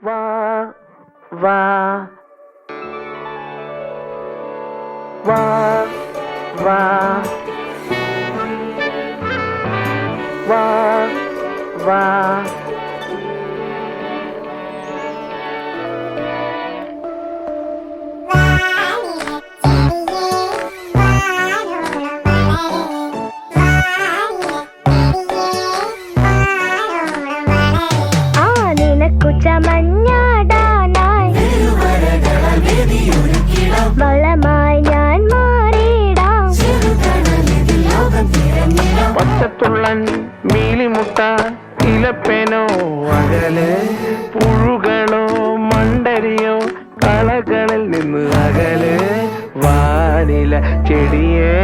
വാ വാ വാ വാ വാ വാ വളമായി ഞാൻ മാറിയിടാം. പച്ചത്തുള്ളൻ മീലിമുട്ട ഇലപ്പേനോ അകലെ പുഴുകളോ മണ്ടരിയോ കളകളിൽ നിന്ന് അകലെ വാനില ചെടിയേ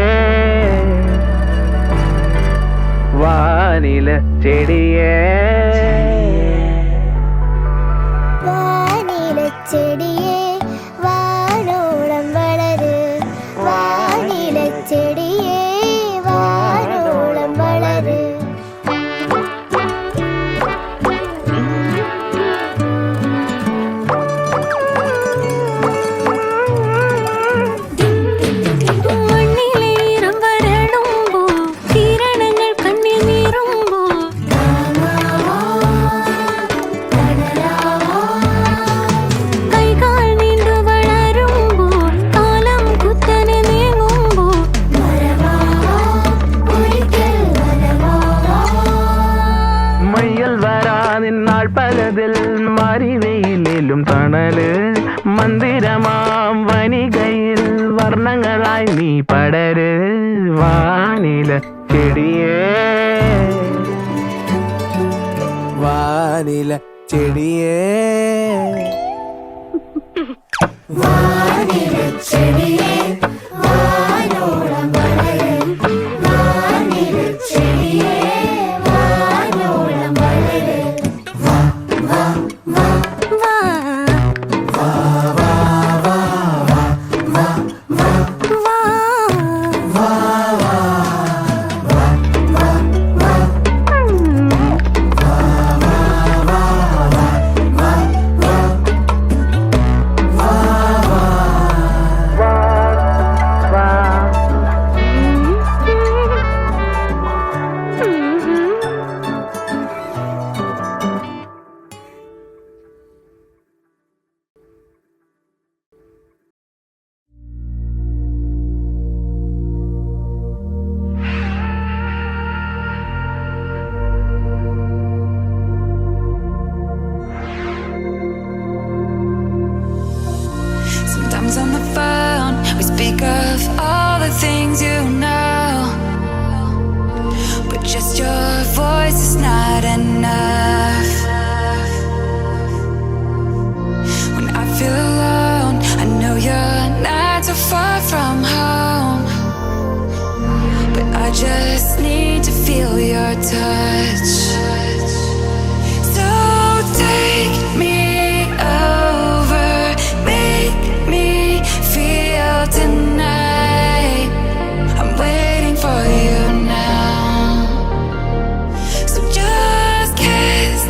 വാനില ചെടിയേ വാനിലച്ചെടിയേ വാനോളം വളര്. വാനിലച്ചെടിയേ വാനോളം വളര്. മണ്ണിലേറും വരളുമ്പോ കിരണങ്ങൾ കണ്ണിൽ നീറുമ്പോ കൈകാൽ നീണ്ടു വളരുമ്പോൾ കാലം കുത്തനെ നീങ്ങുമ്പോ മയ്യൽ വരാതിന്നാൾ പലതിൽ മരിവെയിലും തണല് മന്ദിരമാം വനികയിൽ വർണ്ണങ്ങളായി നീ പടര് വാനില ചെടിയേ വാനില ചെടിയേ വാനിലച്ചെടിയേ വാനോളം വളര്. വാനിലച്ചെടിയേ വാനോളം വളര്. വാ വാ വാ വാ വാ വാ വാ വാ വാ വാ വാ Sometimes on the phone, we speak of all the things you know, but just your voice is not enough. When I feel alone, I know you're not so far from home, but I just need to feel your touch. So take me over, make me feel tonight. I'm waiting for you now. So just kiss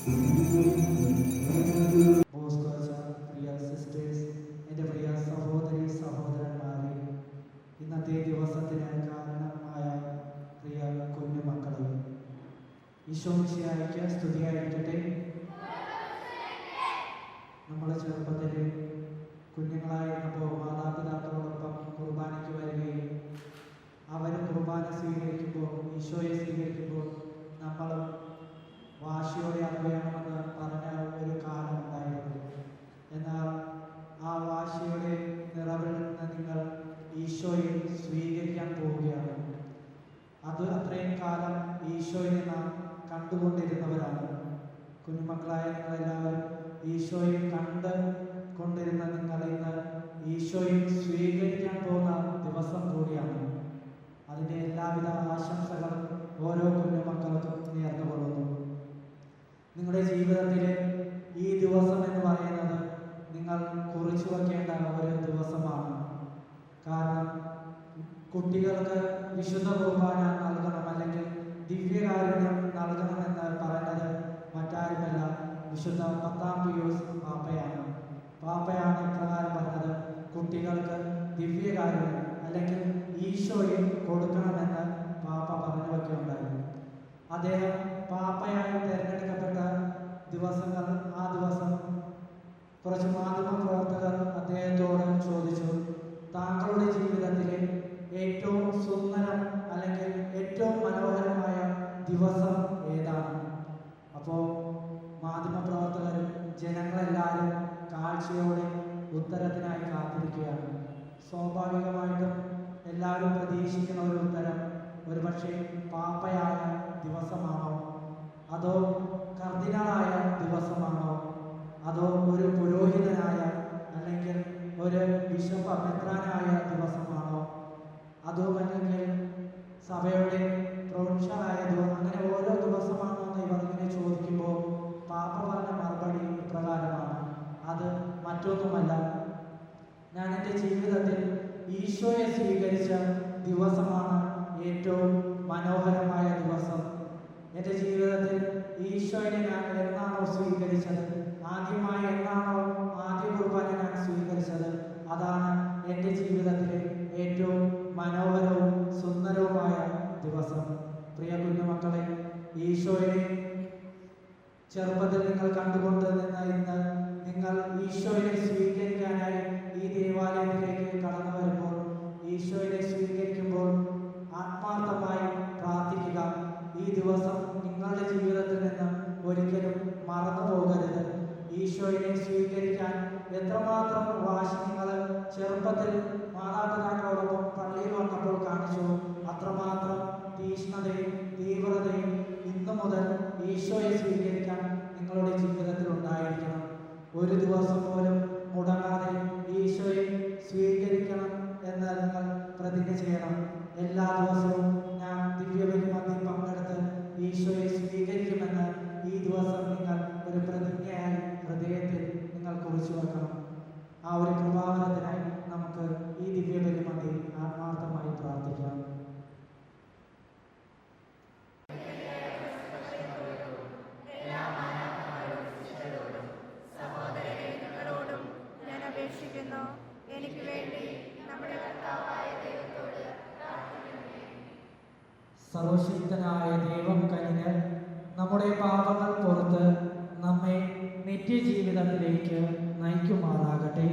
Priya sisters, എൻ്റെ പ്രിയ സഹോദരി സഹോദരന്മാരെ, ഇന്നത്തെ ദിവസത്തിന് കാരണമായ പ്രിയ കുഞ്ഞുമക്കളെ, ഈശോ മിശിഹായ്ക്ക് സ്തുതിയായിരിക്കട്ടെ. നമ്മൾ ചെറുപ്പത്തിൽ കുഞ്ഞുങ്ങളായിരുന്നപ്പോൾ മാതാപിതാക്കളോടൊപ്പം കുർബാനയ്ക്ക് വരികയും അവർ കുർബാന സ്വീകരിക്കുമ്പോൾ, ഈശോയെ സ്വീകരിക്കുമ്പോൾ നമ്മളും വാശിയോടെ അത് വേണമെന്ന് പറഞ്ഞ ഒരു കാലം ഉണ്ടായിരുന്നു. എന്നാൽ ആ വാശിയുടെ നിറവിൽ നിന്ന് നിങ്ങൾ ഈശോയെ സ്വീകരിക്കാൻ പോവുകയാണ്. അത് അത്രയും കാലം ഈശോയെ നാം കണ്ടുകൊണ്ടിരുന്നവരാണ്. കുഞ്ഞുമക്കളായ നിങ്ങളെല്ലാവരും ഈശോയെ കണ്ട് കൊണ്ടിരുന്ന നിങ്ങൾ ഇന്ന് ഈശോയെ സ്വീകരിക്കാൻ പോകുന്ന ദിവസം കൂടിയാണ്. അതിൻ്റെ എല്ലാവിധ ആശംസകളും ഓരോ കുഞ്ഞുമക്കൾക്കും നേർന്നുകൊള്ളുന്നു. നിങ്ങളുടെ ജീവിതത്തിലെ ഈ ദിവസം എന്ന് പറയുന്നത് നിങ്ങൾ കുറിച്ചു വയ്ക്കേണ്ട ഒരു ദിവസമാണ്. കാരണം കുട്ടികൾക്ക് വിശുദ്ധ കുർബാന നൽകണം, അല്ലെങ്കിൽ ദിവ്യകാരുണ്യം നൽകണമെന്ന് പറയുന്നത് മറ്റാരുമല്ല, വിശുദ്ധ 10-ാം പിയൂസ് പാപ്പയാണ്. പാപ്പയാണ് ഇപ്രകാരം പറഞ്ഞത്: കുട്ടികൾക്ക് ദിവ്യകാരുണ്യം അല്ലെങ്കിൽ ഈശോയെ കൊടുക്കണമെന്ന് പാപ്പ പറഞ്ഞു വയ്ക്കുകയുണ്ടായിരുന്നു. അദ്ദേഹം പാപ്പയായി തിരഞ്ഞെടുക്കപ്പെട്ട ദിവസങ്ങൾ, ആ ദിവസം കുറച്ച് മാധ്യമപ്രവർത്തകർ അദ്ദേഹത്തോട് ചോദിച്ചു, താങ്കളുടെ ജീവിതത്തിലെ ഏറ്റവും സുന്ദരം അല്ലെങ്കിൽ ഏറ്റവും മനോഹരമായ ദിവസം ഏതാണ്? അപ്പോൾ മാധ്യമപ്രവർത്തകരും ജനങ്ങളെല്ലാവരും കാഴ്ചയോടെ ഉത്തരത്തിനായി കാത്തിരിക്കുകയാണ്. സ്വാഭാവികമായിട്ടും എല്ലാവരും പ്രതീക്ഷിക്കുന്ന ഒരു ഉത്തരം ഒരുപക്ഷെ പാപ്പയായ ദിവസമാണോ, അതോ കർദിനാളായ ദിവസമാണോ, അതോ ഒരു പുരോഹിതനായ അല്ലെങ്കിൽ ഒരു ബിഷപ്പ് മെത്രാനായ ദിവസമാണോ, അതോ അല്ലെങ്കിൽ സഭയുടെ പ്രൊവിൻഷ്യലായ ദിവസം, അങ്ങനെ ഓരോ ദിവസമാണോ എന്ന് ഇവർ ഇങ്ങനെ ചോദിക്കുമ്പോൾ പാപ്പ പറഞ്ഞ മറുപടി ഇപ്രകാരമാണ്: അത് മറ്റൊന്നുമല്ല, ഞാൻ എൻ്റെ ജീവിതത്തിൽ ഈശോയെ സ്വീകരിച്ച ദിവസമാണ് ഏറ്റവും മനോഹരമായ ദിവസം. എൻ്റെ ജീവിതത്തിൽ ഈശോയെ ഞാൻ എന്നാണോ സ്വീകരിച്ചത്, ആദ്യമായി എന്നാണോ ആദ്യ കുർബാന ഞാൻ സ്വീകരിച്ചത്, അതാണ് എൻ്റെ ജീവിതത്തിലെ ഏറ്റവും മനോഹരവും സുന്ദരവുമായ ദിവസം. പ്രിയ കുഞ്ഞുമക്കളെ, ഈശോയെ ചെറുപ്പത്തിൽ നിങ്ങൾ കണ്ടുകൊണ്ട് നിന്ന് ഇന്ന് നിങ്ങൾ ഈശോയെ സ്വീകരിക്കാനായി ഈ ദേവാലയത്തിലേക്ക് കടന്നു വരുമ്പോൾ, ഈശോയെ സ്വീകരിക്കുമ്പോൾ ആത്മാർത്ഥമായി പ്രാർത്ഥിക്കുക. ഈ ദിവസം നിങ്ങളുടെ ജീവിതത്തിൽ നിന്ന് ഒരിക്കലും മറന്നു പോകരുത്. ഈശോയെ സ്വീകരിക്കാൻ എത്രമാത്രം വാശി നിങ്ങൾ ചെറുപ്പത്തിൽ മാതാപിതാക്കളോടൊപ്പം പള്ളിയിൽ വന്നപ്പോൾ കാണിച്ചു, അത്രമാത്രം തീഷ്ണതയും തീവ്രതയും ഇന്നു മുതൽ ഈശോയെ സ്വീകരിക്കാൻ നിങ്ങളുടെ ജീവിതത്തിൽ ഉണ്ടായിരിക്കണം. ഒരു ദിവസം പോലും മുടങ്ങാതെ ഈശോയെ സ്വീകരിക്കണം എന്ന് നിങ്ങൾ പ്രതിജ്ഞ ചെയ്യണം. എല്ലാ ദിവസവും ഞാൻ ദിവ്യബലിമധ്യയിൽ പങ്കെടുത്ത് ഈശോയെ സ്വീകരിക്കുമെന്ന് ഈ ദിവസം നിങ്ങൾ ഒരു പ്രതിജ്ഞയായി ഹൃദയത്തിൽ നിങ്ങൾ കുറിച്ചു വെക്കണം. ആ ഒരു കൃപാവനത്തിനായി നമുക്ക് ഈ ദിവ്യബലിമധ്യയിൽ ആത്മാർത്ഥമായി പ്രാർത്ഥിക്കാം. എനിക്ക് വേണ്ടി നമ്മുടെ കർത്താവായ ദൈവത്തോട് സർവശക്തനായ ദൈവം കനിഞ്ഞ് നമ്മുടെ പാപങ്ങൾ പുറത്ത് നമ്മെ നിത്യജീവിതത്തിലേക്ക് നയിക്കുമാറാകട്ടെ.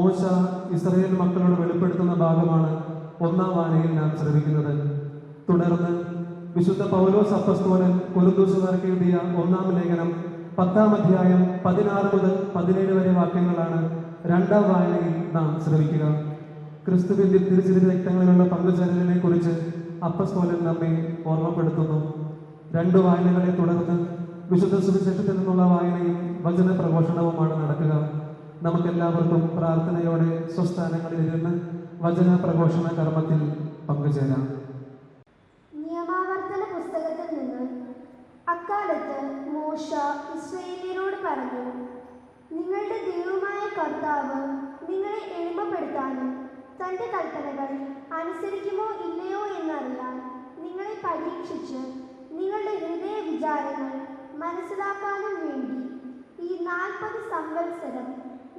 മോശ ഇസ്രായേൽ മക്കളോട് വെളിപ്പെടുത്തുന്ന ഭാഗമാണ് ഒന്നാം വായനയിൽ നാം ശ്രമിക്കുന്നത്. തുടർന്ന് വിശുദ്ധ പൗലോസ് അപ്പസ്തോലൻ കൊരിന്ത്യർക്കാർക്ക് എഴുതിയ ഒന്നാം ലേഖനം 10-ാം അധ്യായം 16 മുതൽ 17 വരെ വാക്യങ്ങളാണ് രണ്ടാം വായനയിൽ നാം ശ്രമിക്കുക. ക്രിസ്തുവിന്റെ തിരിച്ചറിയ രക്തങ്ങളിലുള്ള പങ്കുചേരലിനെ കുറിച്ച് അപ്പസ്തോലൻ നമ്മെ ഓർമ്മപ്പെടുത്തുന്നു. 2 വായനകളെ തുടർന്ന് വിശുദ്ധ സുവിശേഷത്തിൽ നിന്നുള്ള വായനയും വചന പ്രഘോഷണവുമാണ് നടക്കുക. നമുക്കെല്ലാവർക്കും പ്രാർത്ഥനയോടെ സ്വസ്ഥാനങ്ങളിൽ ഇരുന്ന് വചന പ്രഘോഷണ കർമ്മത്തിൽ പങ്കുചേരാം. നിയമാവർത്തന പുസ്തകത്തിൽ നിന്ന് അക്കാലത്ത് മോശ ഇസ്രായേലിയരോട് പറഞ്ഞു, നിങ്ങളുടെ ദൈവമായ കർത്താവ് നിങ്ങളെ എളിമപ്പെടുത്താനും തൻ്റെ കൽപ്പനകൾ അനുസരിക്കുമോ ഇല്ലയോ എന്നറിയാൻ നിങ്ങളെ പരീക്ഷിച്ച് നിങ്ങളുടെ ഹൃദയ വിചാരങ്ങൾ മനസ്സിലാക്കാനും വേണ്ടി ഈ 40 സംവത്സരം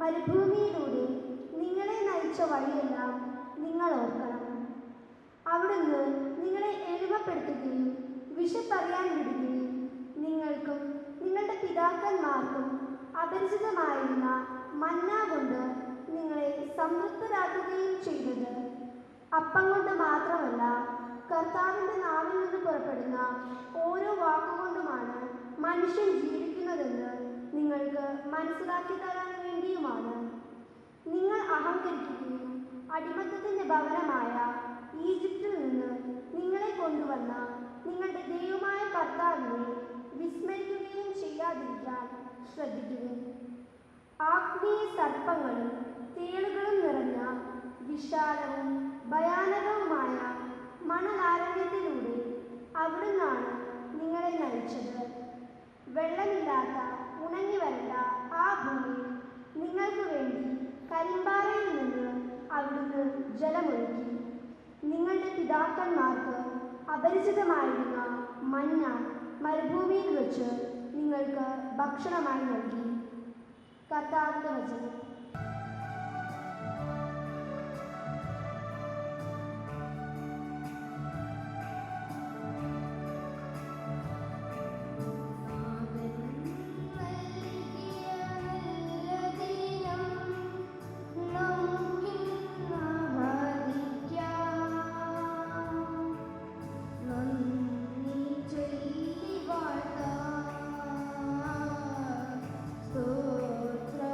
മരുഭൂമിയിലൂടെ നിങ്ങളെ നയിച്ച വഴിയെല്ലാം നിങ്ങൾ ഓർക്കണം. അവിടുന്ന് നിങ്ങളെ എളിമപ്പെടുത്തുകയും വിശപ്പറിയാൻ വിടുകയും നിങ്ങൾക്കും നിങ്ങളുടെ പിതാക്കന്മാർക്കും അപരിചിതമായിരുന്ന മന്ന കൊണ്ട് നിങ്ങളെ സംതൃപ്തരാക്കുകയും ചെയ്തത് അപ്പം കൊണ്ട് മാത്രമല്ല, കർത്താവിൻ്റെ നാവിൽ നിന്ന് പുറപ്പെടുന്ന ഓരോ വാക്കുകൊണ്ടുമാണ് മനുഷ്യൻ ജീവിക്കുന്നതെന്ന് നിങ്ങൾക്ക് മനസ്സിലാക്കി തരാൻ വേണ്ടിയുമാണ്. നിങ്ങൾ അഹങ്കരിക്കുകയും അടിമത്തത്തിൻ്റെ ഭവനമായ ഈജിപ്തിൽ നിന്ന് നിങ്ങളെ കൊണ്ടുവന്ന നിങ്ങളുടെ ദൈവമായ കർത്താവിനെ വിസ്മരിക്കുകയും ചെയ്യാതിരിക്കാൻ ശ്രദ്ധിക്കുകയും ആഗ്നേയ സർപ്പങ്ങളും തേളുകളും നിറഞ്ഞ വിശാലവും ഭയാനകവുമായ മണലാരണ്യത്തിലൂടെ അവിടുന്നാണ് നിങ്ങളെ നയിച്ചത്. വെള്ളമില്ലാത്ത ഉണങ്ങി വരണ്ട ആ ഭൂമിയിൽ നിങ്ങൾക്ക് വേണ്ടി കരിമ്പാറയിൽ നിന്ന് അവിടുന്ന് ജലമൊഴുക്കി. നിങ്ങളുടെ പിതാക്കന്മാർക്ക് അപരിചിതമായിരുന്ന മന്ന മരുഭൂമിയിൽ വെച്ച് നിങ്ങൾക്ക് ഭക്ഷണമായി നൽകി. കർത്താവിന്റെ വചനം. Stotra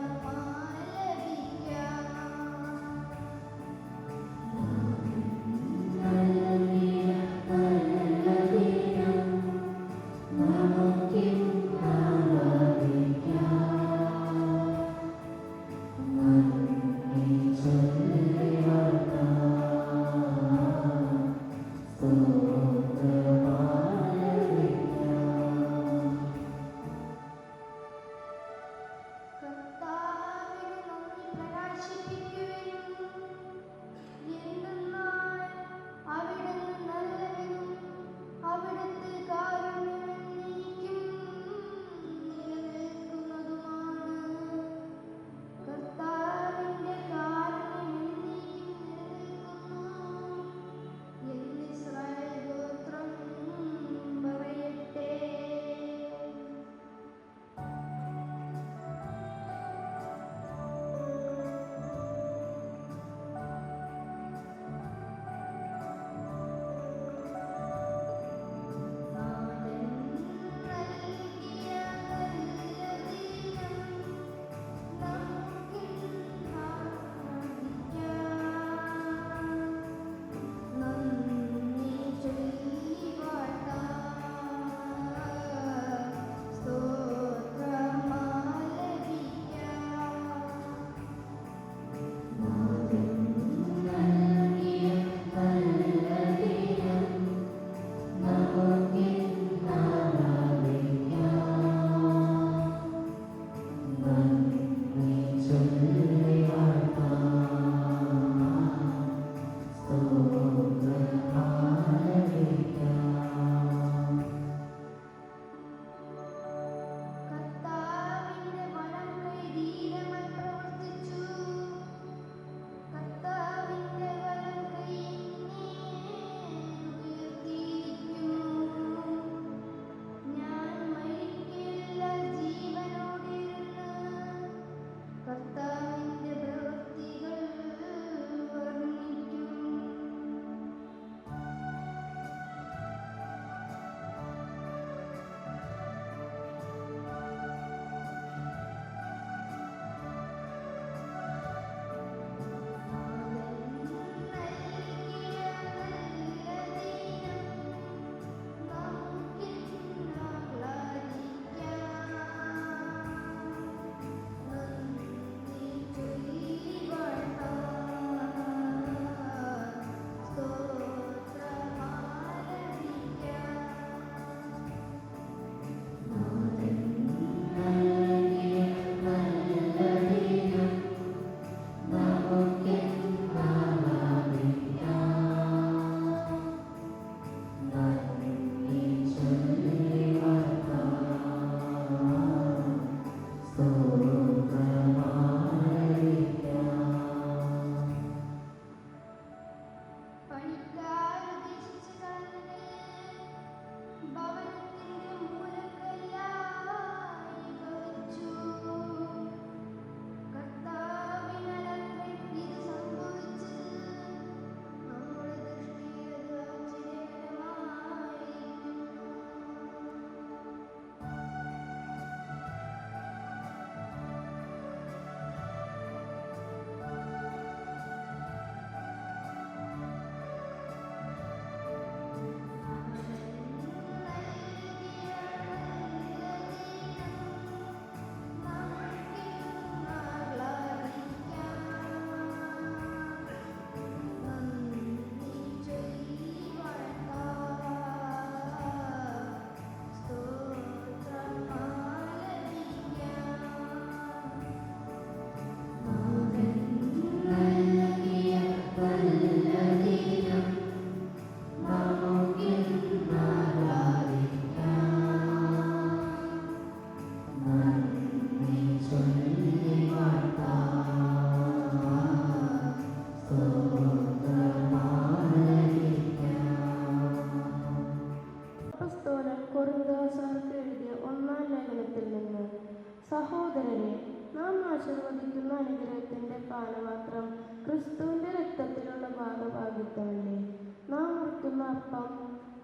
അപ്പം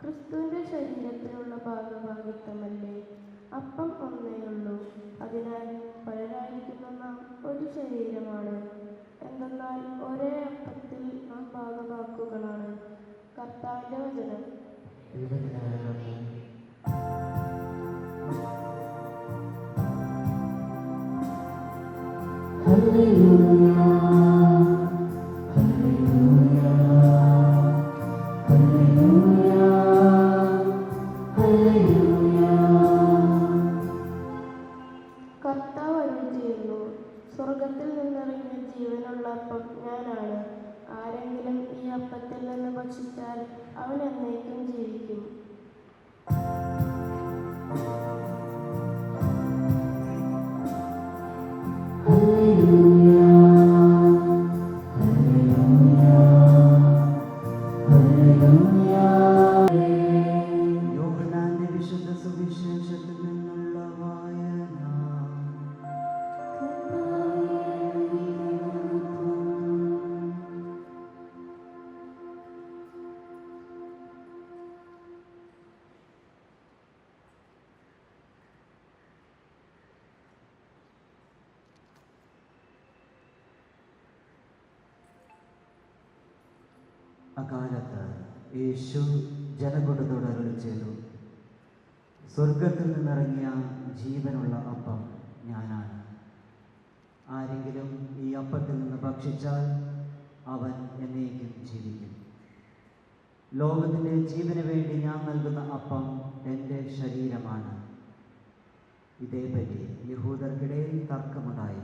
ക്രിസ്തുവിൻ്റെ ശരീരത്തിനുള്ള ഭാഗഭാഗിത്വമല്ലേ? അപ്പം ഒന്നേയുള്ളൂ, അതിനാൽ പലരായിരിക്കുന്ന നാം ഒരു ശരീരമാണ്. എന്തെന്നാൽ ഒരേ അപ്പത്തിൽ നാം ഭാഗഭാക്കുകളാണ്. കർത്താവിൻ്റെ വചനം. കർത്താവ് അരുളി ചെയ്യുന്നു, സ്വർഗത്തിൽ നിന്നിറങ്ങിയ ജീവനുള്ള അപ്പം ഞാനാണ്. ആരെങ്കിലും ഈ അപ്പത്തിൽ നിന്ന് ഭക്ഷിച്ചാൽ അവൻ എന്നേക്കും ജീവിക്കും. യോഹന്നാന്റെ വിശുദ്ധ സുവിശേഷത്തിൽ നിന്നുള്ള വായന. അക്കാലത്ത് യേശു ജനകൂട്ടത്തോട് അരുളി ചെയ്തു, സ്വർഗത്തിൽ നിന്നിറങ്ങിയ ജീവനുള്ള അപ്പം ഞാനാണ്. ആരെങ്കിലും ഈ അപ്പത്തിൽ നിന്ന് ഭക്ഷിച്ചാൽ അവൻ എന്നേക്കും ജീവിക്കും. ലോകത്തിൻ്റെ ജീവന് വേണ്ടി ഞാൻ നൽകുന്ന അപ്പം എൻ്റെ ശരീരമാണ്. ഇതേപ്പറ്റി യഹൂദർക്കിടയിൽ തർക്കമുണ്ടായി.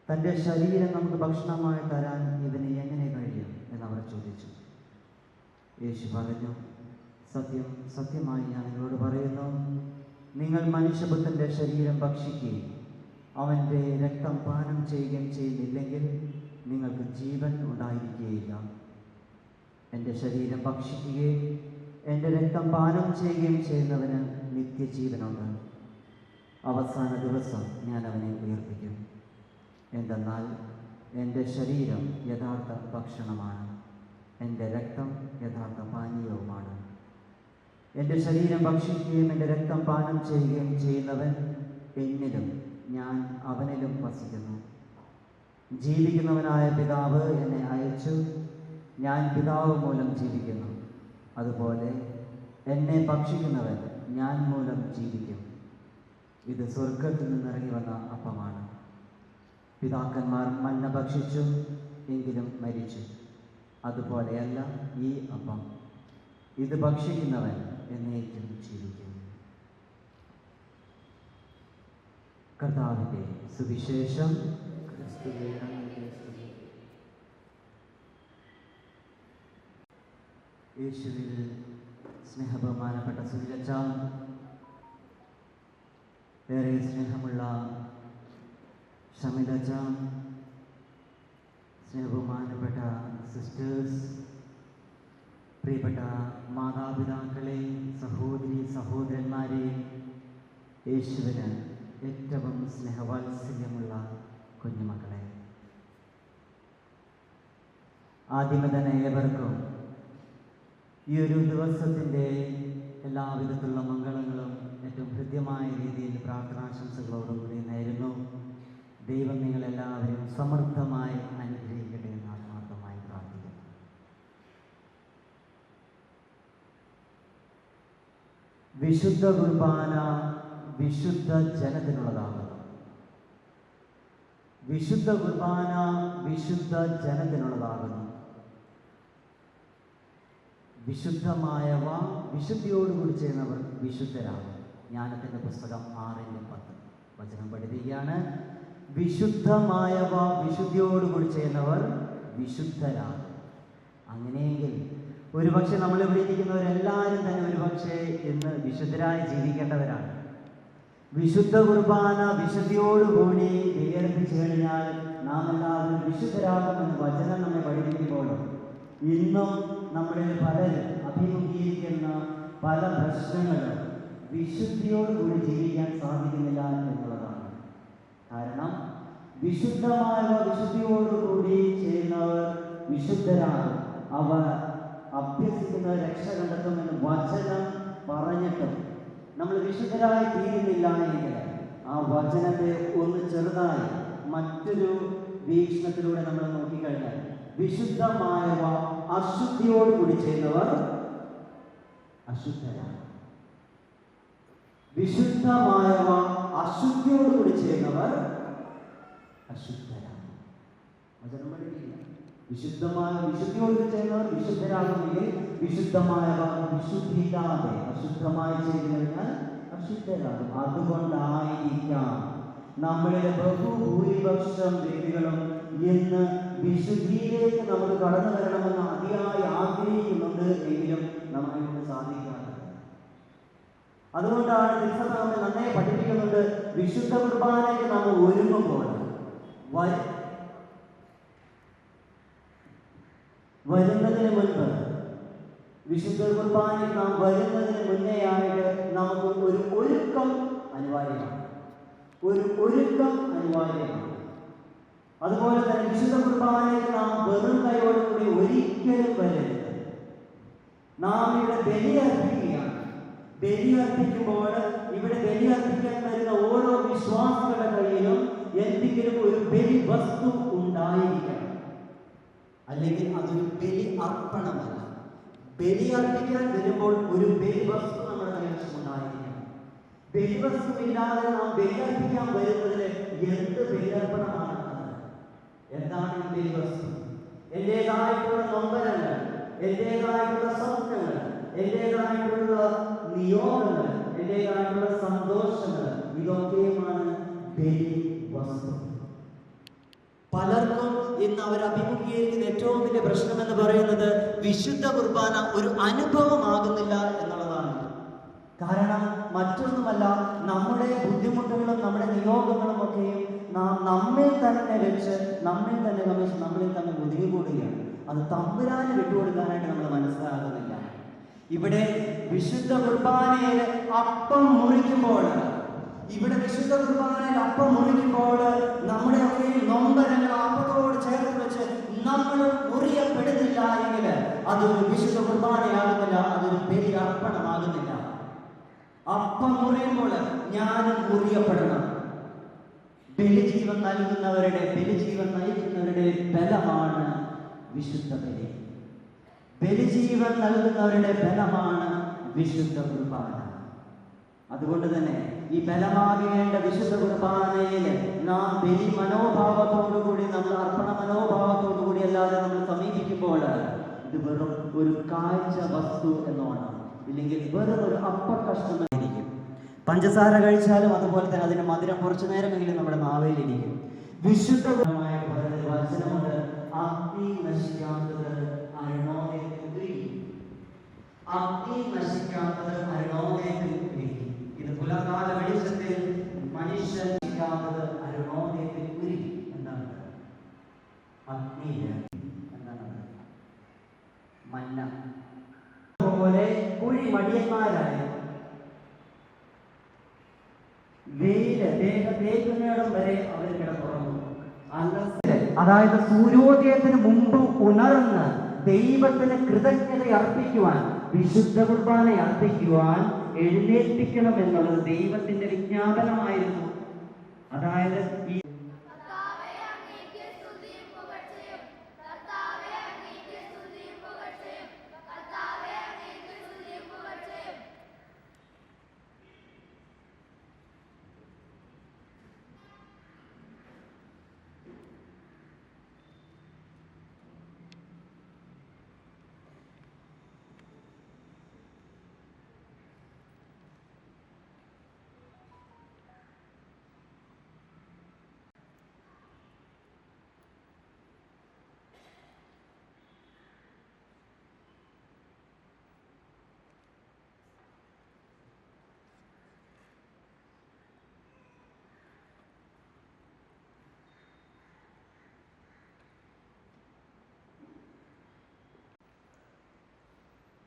തൻ്റെ ശരീരം നമുക്ക് ഭക്ഷണമായി തരാൻ ഇവന് എങ്ങനെ കഴിയും എന്നവർ ചോദിച്ചു. യേശു പറഞ്ഞു, സത്യം സത്യമായി ഞാൻ നിങ്ങളോട് പറയുന്നു, നിങ്ങൾ മനുഷ്യപുത്രൻ്റെ ശരീരം ഭക്ഷിക്കുകയും അവൻ്റെ രക്തം പാനം ചെയ്യുകയും ചെയ്യുന്നില്ലെങ്കിൽ നിങ്ങൾക്ക് ജീവൻ ഉണ്ടായിരിക്കുകയില്ല. എൻ്റെ ശരീരം ഭക്ഷിക്കുകയും എൻ്റെ രക്തം പാനം ചെയ്യുകയും ചെയ്യുന്നവന് നിത്യജീവനുണ്ട്. അവസാന ദിവസം ഞാൻ അവനെ ഉയർപ്പിക്കും. എന്തെന്നാൽ എൻ്റെ ശരീരം യഥാർത്ഥ ഭക്ഷണമാണ്, എൻ്റെ രക്തം യഥാർത്ഥ പാനീയവുമാണ്. എൻ്റെ ശരീരം ഭക്ഷിക്കുകയും എൻ്റെ രക്തം പാനം ചെയ്യുകയും ചെയ്യുന്നവൻ എന്നിലും ഞാൻ അവനിലും വസിക്കുന്നു. ജീവിക്കുന്നവനായ പിതാവ് എന്നെ അയച്ചു, ഞാൻ പിതാവ് മൂലം ജീവിക്കുന്നു. അതുപോലെ എന്നെ ഭക്ഷിക്കുന്നവൻ ഞാൻ മൂലം ജീവിക്കും. ഇത് സ്വർഗത്തിൽ നിന്നിറങ്ങി വന്ന അപ്പമാണ്. പിതാക്കന്മാർ മന്ന ഭക്ഷിച്ചു, എങ്കിലും മരിച്ചു. അതുപോലെയല്ല ഈ അപ്പം. ഇത് ഭക്ഷിക്കുന്നവൻ എന്നേക്കും ജീവിക്കും. കർത്താവിൻ്റെ സുവിശേഷം. ക്രിസ്തുവേ അങ്ങേക്ക് സ്തുതി. യേശുവിൽ സ്നേഹബഹുമാനപ്പെട്ട സുവിലച്ച, ഏറെ സ്നേഹമുള്ള ഷമിലച്ച, സ്നേഹബഹുമാനപ്പെട്ട സിസ്റ്റേഴ്സ്, പ്രിയപ്പെട്ട മാതാപിതാക്കളെ, സഹോദരി സഹോദരന്മാരെ, യേശുവിന് ഏറ്റവും സ്നേഹവാത്സല്യമുള്ള കുഞ്ഞുമക്കളെ, ആദ്യമേ തന്നെ ഏവർക്കും ഈ ഒരു ദിവസത്തിൻ്റെ എല്ലാവിധത്തിലുള്ള മംഗളങ്ങളും ഏറ്റവും ഹൃദ്യമായ രീതിയിൽ പ്രാർത്ഥനാശംസകളോടുകൂടി നേരുന്നു. ദൈവം നിങ്ങളെല്ലാവരും സമൃദ്ധമായി അനുഗ്രഹിക്കട്ടെ എന്ന് ആത്മാർത്ഥമായി പ്രാർത്ഥിക്കുന്നു. വിശുദ്ധ കുർബാന വിശുദ്ധ ജനത്തിനുള്ളതാകുന്നു. വിശുദ്ധ കുർബാന വിശുദ്ധ ജനത്തിനുള്ളതാകുന്നു. വിശുദ്ധമായവ വിശുദ്ധിയോടുകൂടി ചെയ്യുന്നവർ വിശുദ്ധരാകും. ജ്ഞാനത്തിൻ്റെ പുസ്തകം 6:10 വചനം പഠിപ്പിക്കുകയാണ്. വിശുദ്ധമായവ വിശുദ്ധിയോടുകൂടി ചെയ്യുന്നവർ വിശുദ്ധരാകും. അങ്ങനെയെങ്കിൽ ഒരുപക്ഷെ നമ്മളിവിടെ ഇരിക്കുന്നവരെല്ലാവരും തന്നെ ഒരുപക്ഷെ ഇന്ന് വിശുദ്ധരായി ജീവിക്കേണ്ടവരാണ്. വിശുദ്ധ കുർബാന വിശുദ്ധിയോടുകൂടി വികേർപ്പിച്ചു കഴിഞ്ഞാൽ നാം എല്ലാവരും വിശുദ്ധരാകുമെന്ന് വചനം നമ്മെ പഠിപ്പിക്കുമ്പോഴും ഇന്നും നമ്മളിൽ പലരും അഭിമുഖീകരിക്കുന്ന പല പ്രശ്നങ്ങളും വിശുദ്ധിയോടുകൂടി ജീവിക്കാൻ സാധിക്കുന്നില്ല എന്നുള്ളതാണ്. കാരണം വിശുദ്ധമായ വിശുദ്ധിയോടുകൂടി ചെയ്യുന്നവർ വിശുദ്ധരാണ്. അവർ അഭ്യസിച്ച നിന്ന് രക്ഷ കണ്ടെത്തുമെന്ന് വചനം പറഞ്ഞിട്ടും നമ്മൾ വിശുദ്ധരായി തീരുന്നില്ല എങ്കിൽ ആ വചനത്തെ ഒന്ന് ചെറുതായി മറ്റൊരു വീക്ഷണത്തിലൂടെ നമ്മൾ നോക്കിക്കഴിഞ്ഞാൽ വിശുദ്ധമായവ അശുദ്ധിയോടുകൂടി ചെയ്യുന്നവർ അശുദ്ധരാണ്. വിശുദ്ധമായവ അശുദ്ധിയോടുകൂടി ചെയ്യുന്നവർ അശുദ്ധരാണ്. വചനം പഠിക്കില്ല. വിശുദ്ധിയോടുകൂടി ചെയ്യുന്നവർ വിശുദ്ധരാകുമെങ്കിൽ വിശുദ്ധമായവ വിശുദ്ധിയില്ലാതെ അശുദ്ധമായി ചെയ്തു കഴിഞ്ഞാൽ അശുദ്ധരാകും. അതുകൊണ്ടായിരിക്കാം നമ്മളിലെ ബഹുഭൂരിപക്ഷം വ്യക്തികളും ഇന്ന് വിശുദ്ധിയിലേക്ക് നമുക്ക് കടന്നു വരണമെന്ന് അതിയായി ആഗ്രഹിക്കുന്നുണ്ട്, എങ്കിലും നമ്മളെ കൊണ്ട് സാധിക്കാതെ. അതുകൊണ്ടാണ് തിരുസഭ നമ്മെ നന്നായി പഠിപ്പിക്കുന്നുണ്ട്, വിശുദ്ധ കുർബാനയ്ക്ക് നമ്മൾ ഒരുങ്ങുമ്പോൾ വരുന്നതിന് മുൻപ് വിശുദ്ധ കുർബാനയിൽ നാം വരുന്നതിന് മുന്നേ ആയിട്ട് നമുക്ക് ഒരു ഒരുക്കം അനിവാര്യമാണ്. അതുപോലെ തന്നെ വിശുദ്ധ കുർബാനയിൽ നാം വെറും കൈയോടുകൂടി ഒരിക്കലും വരരുത്. നാം ഇവിടെ ബലിയർപ്പിക്കുകയാണ്. ബലിയർപ്പിക്കുമ്പോൾ ഇവിടെ ബലിയർപ്പിക്കാൻ വരുന്ന ഓരോ വിശ്വാസികളുടെ കയ്യിലും എന്തെങ്കിലും ഒരു ബലി വസ്തു ഉണ്ടായിരിക്കണം. അല്ലെങ്കിൽ അതൊരു ബലി അർപ്പണമല്ല. ബലിയർപ്പിക്കാൻ വരുമ്പോൾ ഒരു ബലി വസ്തു നമ്മുടെ കൈവശം ഉണ്ടായിരിക്കണം. ബലിവസ്തു ഇല്ലാതെ നാം ബലിയർപ്പിക്കാൻ വരുന്നതിന് എന്ത് ബലിയർപ്പണമാണ്? എന്താണ് ഈ ബലിവസ്തു? എന്റേതായിട്ടുള്ള നൊമ്പരങ്ങൾ, എന്റേതായിട്ടുള്ള സ്വപ്നങ്ങൾ, എന്റേതായിട്ടുള്ള നിയോഗങ്ങൾ, എന്റേതായിട്ടുള്ള സന്തോഷങ്ങൾ, ഇതൊക്കെയുമാണ് ബലിവസ്തു. പലർക്കും ഇന്ന് അവർ അഭിമുഖീകരിക്കുന്ന ഏറ്റവും വലിയ പ്രശ്നം എന്ന് പറയുന്നത് വിശുദ്ധ കുർബാന ഒരു അനുഭവമാകുന്നില്ല എന്നുള്ളതാണ്. കാരണം മറ്റൊന്നുമല്ല, നമ്മുടെ ബുദ്ധിമുട്ടുകളും നമ്മുടെ നിയോഗങ്ങളും ഒക്കെയും നാം നമ്മിൽ തന്നെ വെച്ച് നമ്മിൽ തന്നെ ഗമിച്ച് നമ്മളിൽ തന്നെ ഒതുങ്ങിക്കൂടുകയാണ്. അത് തമ്പുരാന് വിട്ടുകൊടുക്കാനായിട്ട് നമ്മൾ മനസ്സിലാകുന്നില്ല. ഇവിടെ വിശുദ്ധ കുർബാനയിൽ അപ്പം മുറിക്കുമ്പോൾ നമ്മുടെ ഒക്കെ നൊമ്പരങ്ങൾ അപ്പത്തോട് ചേർത്ത് വെച്ച് നമ്മൾ മുറിയപ്പെടുന്നില്ല എങ്കിൽ അതൊരു വിശുദ്ധ കുർബാനയാകുന്നില്ല, അതൊരു ബലി അർപ്പണമാകുന്നില്ല. അപ്പം മുറിയുമ്പോൾ ഞാനും മുറിയപ്പെടണം. ബലിജീവൻ നയിക്കുന്നവരുടെ ബലമാണ് വിശുദ്ധ ബലി. ബലിജീവൻ നൽകുന്നവരുടെ ബലമാണ് വിശുദ്ധ കുർബാന. അതുകൊണ്ട് തന്നെ ഈ ബലമാകേണ്ട വിശുദ്ധ കുർബാനയിൽ നാം ബലി മനോഭാവത്തോടുകൂടി, നമ്മൾ അർപ്പണ മനോഭാവത്തോടുകൂടി അല്ലാതെ നമ്മൾ സമീപിക്കുമ്പോൾ ഇത് വെറും ഒരു കാഴ്ച വസ്തു എന്നോണം, ഇല്ലെങ്കിൽ വെറും ഒരു അപ്പക്കഷ്ണമായിരിക്കും. പഞ്ചസാര കഴിച്ചാലും അതുപോലെ തന്നെ അതിന്റെ മധുരം കുറച്ചു നേരമെങ്കിലും നമ്മുടെ നാവിലിരിക്കും. വിശുദ്ധമായ വചനമുണ്ട്, അഗ്നി നശിക്കാത്തത് അരുണോദയത്തിൽ ഇത് പുലർകാല വെളിച്ചത്തിൽ മനുഷ്യൻ അരുണോദയത്തിൽ ഉരുകി. എന്താണ് അഗ്നിയില്? എന്താണ് മന്ന പോലെ കുഴി മടിയന്മാരായ വെയില് ദേഹത്തേക്കുന്നിടം വരെ അവർ കിടന്നുറങ്ങും. അതായത് സൂര്യോദയത്തിന് മുമ്പ് ഉണർന്ന് ദൈവത്തിന് കൃതജ്ഞത അർപ്പിക്കുവാൻ, വിശുദ്ധ കുർബാന അർപ്പിക്കുവാൻ എഴുന്നേൽപ്പിക്കണം എന്നുള്ളത് ദൈവത്തിന്റെ വിജ്ഞാപനമായിരുന്നു. അതായത് ഈ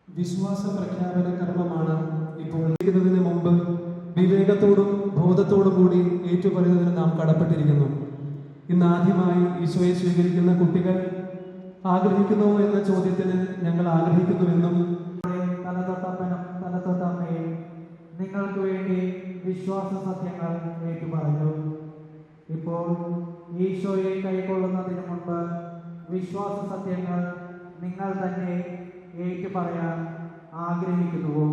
വിശ്വാസ പ്രഖ്യാപന കർമ്മമാണ് ഇപ്പോൾ ചെയ്യുന്നതിന് മുമ്പ് വിവേകത്തോടും ബോധത്തോടും കൂടി ഏറ്റുപറയുന്നതിന് നാം കടപ്പെട്ടിരിക്കുന്നു. ഇന്ന് ആദ്യമായി ഈശോയെ സ്വീകരിക്കുന്ന കുട്ടികൾ ആഗ്രഹിക്കുന്നുവോ എന്ന ചോദ്യത്തിന് ഞങ്ങൾ ആഗ്രഹിക്കുന്നുവെന്നും ഈശോയെ കൈക്കൊള്ളുന്നതിന് മുൻപ് വിശ്വാസ സത്യങ്ങൾ നിങ്ങൾ തന്നെ ഏറ്റുപറയാൻ ആഗ്രഹിക്കുന്നുവോ?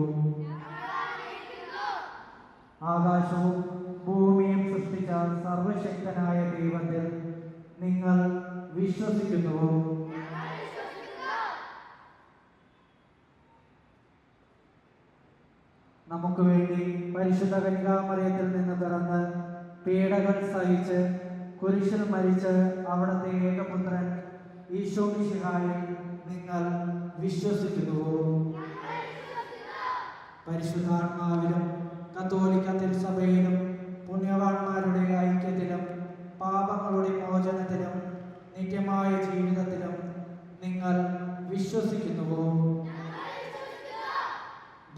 ആകാശവും ഭൂമിയും സൃഷ്ടിച്ച സർവശക്തനായ ദൈവത്തിൽ നിങ്ങൾ വിശ്വസിക്കുന്നുവോ? നമുക്ക് വേണ്ടി പരിശുദ്ധ കന്യകാമറിയത്തിൽ നിന്ന് പിറന്ന് പീഡകൾ സഹിച്ച് കുരിശിൽ മരിച്ച് അവിടുത്തെ ഏകപുത്രൻ ഈശോ മിശിഹായിൽ നിങ്ങൾ വിശ്വസിക്കുന്നുവോ? പരിശുദ്ധാത്മാവിലും കത്തോലിക്ക തിരുസഭയിലും പുണ്യവാന്മാരുടെ ഐക്യത്തിലും പാപങ്ങളുടെ മോചനത്തിലും നിത്യമായ ജീവിതത്തിലും നിങ്ങൾ വിശ്വസിക്കുന്നുവോ?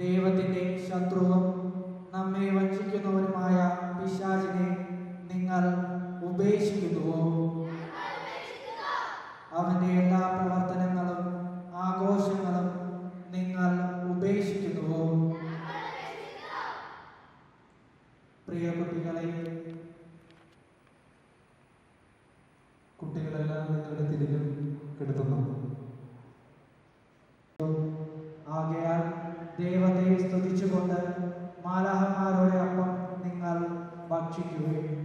ദൈവത്തിന്റെ ശത്രുവും നമ്മെ വഞ്ചിക്കുന്നവരുമായ പിശാചിനെ നിങ്ങൾ ഉപേക്ഷിക്കുന്നുവോ? അവന്റെ എല്ലാ പ്രവർത്തനങ്ങളും ആഘോഷങ്ങളും നിങ്ങൾ ഉപേക്ഷിക്കുന്നുവോ? പ്രിയ കുട്ടികളെ, കുട്ടികളെല്ലാം നിങ്ങളുടെ തിരികെ കെടുത്തുന്നു. ആകയാൽ ദൈവത്തെ സ്തുതിച്ചുകൊണ്ട് മാലാഹമാരുടെ അപ്പം നിങ്ങൾ ഭക്ഷിക്കുകയും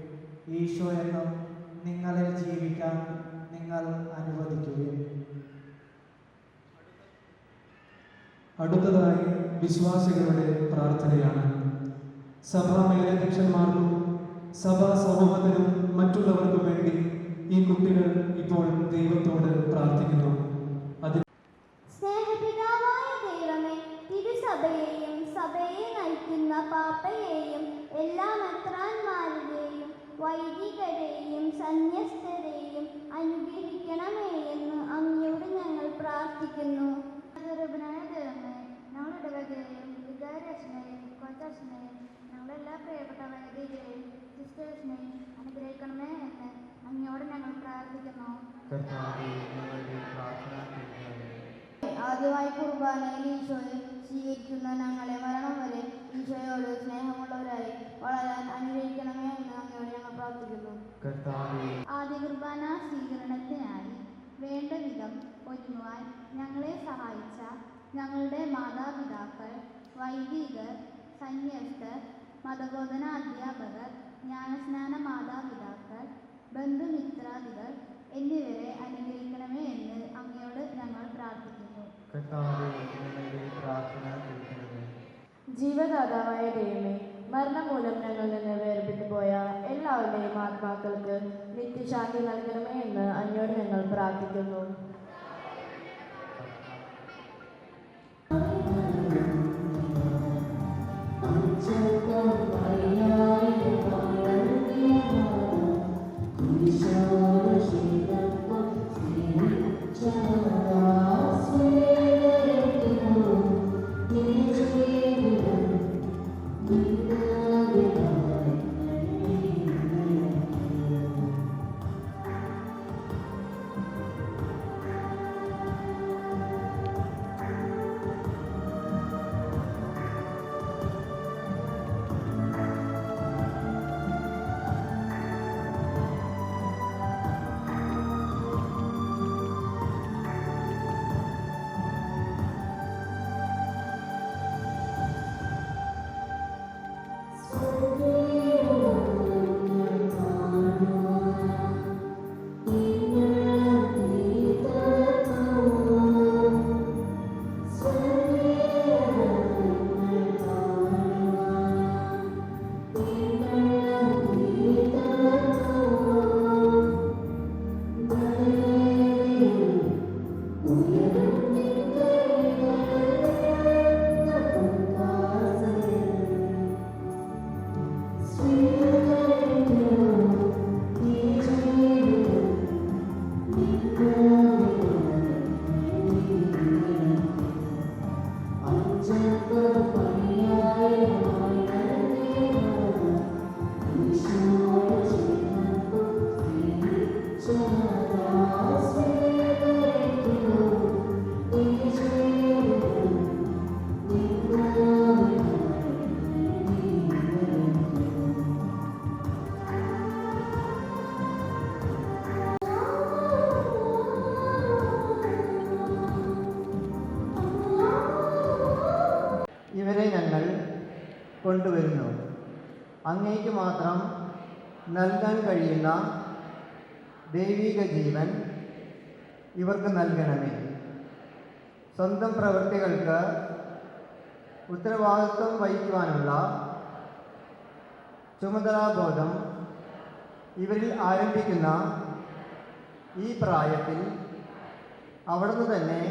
ഈശോ എന്നും നിങ്ങളിൽ ജീവിക്കാൻ നിങ്ങൾ അനുവദിക്കുകയും. അടുത്തതായി വിശ്വാസികളുടെ പ്രാർത്ഥനയാണ്. സഭാ മേലധ്യക്ഷന്മാർക്കും സഭാ സമൂഹത്തിനും മറ്റുള്ളവർക്കും വേണ്ടി ഈ കുട്ടികൾ ഇപ്പോൾ ദൈവത്തോട് പ്രാർത്ഥിക്കുന്നു. സ്നേഹപിതാവായ ദൈവമേ, തിരുസഭയെയും സഭയെ നയിക്കുന്ന പാപ്പയെയും എല്ലാ മെത്രാന്മാരുടെയും വൈദികരെയും സന്യസ്തരെയും അനുഗ്രഹിക്കണമേ എന്ന് അങ്ങയോട് ഞങ്ങൾ പ്രാർത്ഥിക്കുന്നു. ദൈവമേ, ഞങ്ങളുടെ ഇടവകയെയും വികാരച്ഛനെയും കൊച്ചച്ഛനെയും ഞങ്ങളെല്ലാ പ്രിയപ്പെട്ട വൈദികരെയും സിസ്റ്റേഴ്സിനെയും അനുഗ്രഹിക്കണമേ എന്ന് അങ്ങയോട് ഞങ്ങൾ പ്രാർത്ഥിക്കുന്നു. ആദ്യമായി കുർബാനയിൽ ഈശോയെ സ്വീകരിക്കുന്ന ഞങ്ങളെ മരണം വരെ ഈശോയോട് സ്നേഹമുള്ളവരായി വളരാൻ അനുഗ്രഹിക്കണമേ എന്ന് അങ്ങയോട് ഞങ്ങൾ പ്രാർത്ഥിക്കുന്നു. ആദ്യ കുർബാന സ്വീകരണത്തിനായി വേണ്ട വിധം ഒരുങ്ങുവാൻ ഞങ്ങളെ സഹായിച്ച ഞങ്ങളുടെ മാതാപിതാക്കൾ, വൈദികർ, സന്യസ്തർ, മതബോധന അധ്യാപകർ, ജ്ഞാനസ്നാന മാതാപിതാക്കൾ, ബന്ധുമിത്രാദികൾ എന്നിവരെ അനുഗ്രഹിക്കണമേ എന്ന് അങ്ങയോട് ഞങ്ങൾ പ്രാർത്ഥിക്കുന്നു. ജീവദാതാവായ ദൈവമേ, മരണം മൂലം ഞങ്ങളിൽ നിന്ന് വേർപെട്ടു പോയ എല്ലാവരുടെയും ആത്മാക്കൾക്ക് നിത്യശാന്തി നൽകണമേ എന്ന് അങ്ങയോട് ഞങ്ങൾ പ്രാർത്ഥിക്കുന്നു. കൊണ്ടുവരുന്നു. അങ്ങേക്ക് മാത്രം നൽകാൻ കഴിയുന്ന ദൈവിക ജീവൻ ഇവർക്ക് നൽകണമേ. സ്വന്തം പ്രവൃത്തികൾക്ക് ഉത്തരവാദിത്വം വഹിക്കുവാനുള്ള ചുമതലാബോധം ഇവരിൽ ആരംഭിക്കുന്ന ഈ പ്രായത്തിൽ അവിടുന്ന് തന്നെ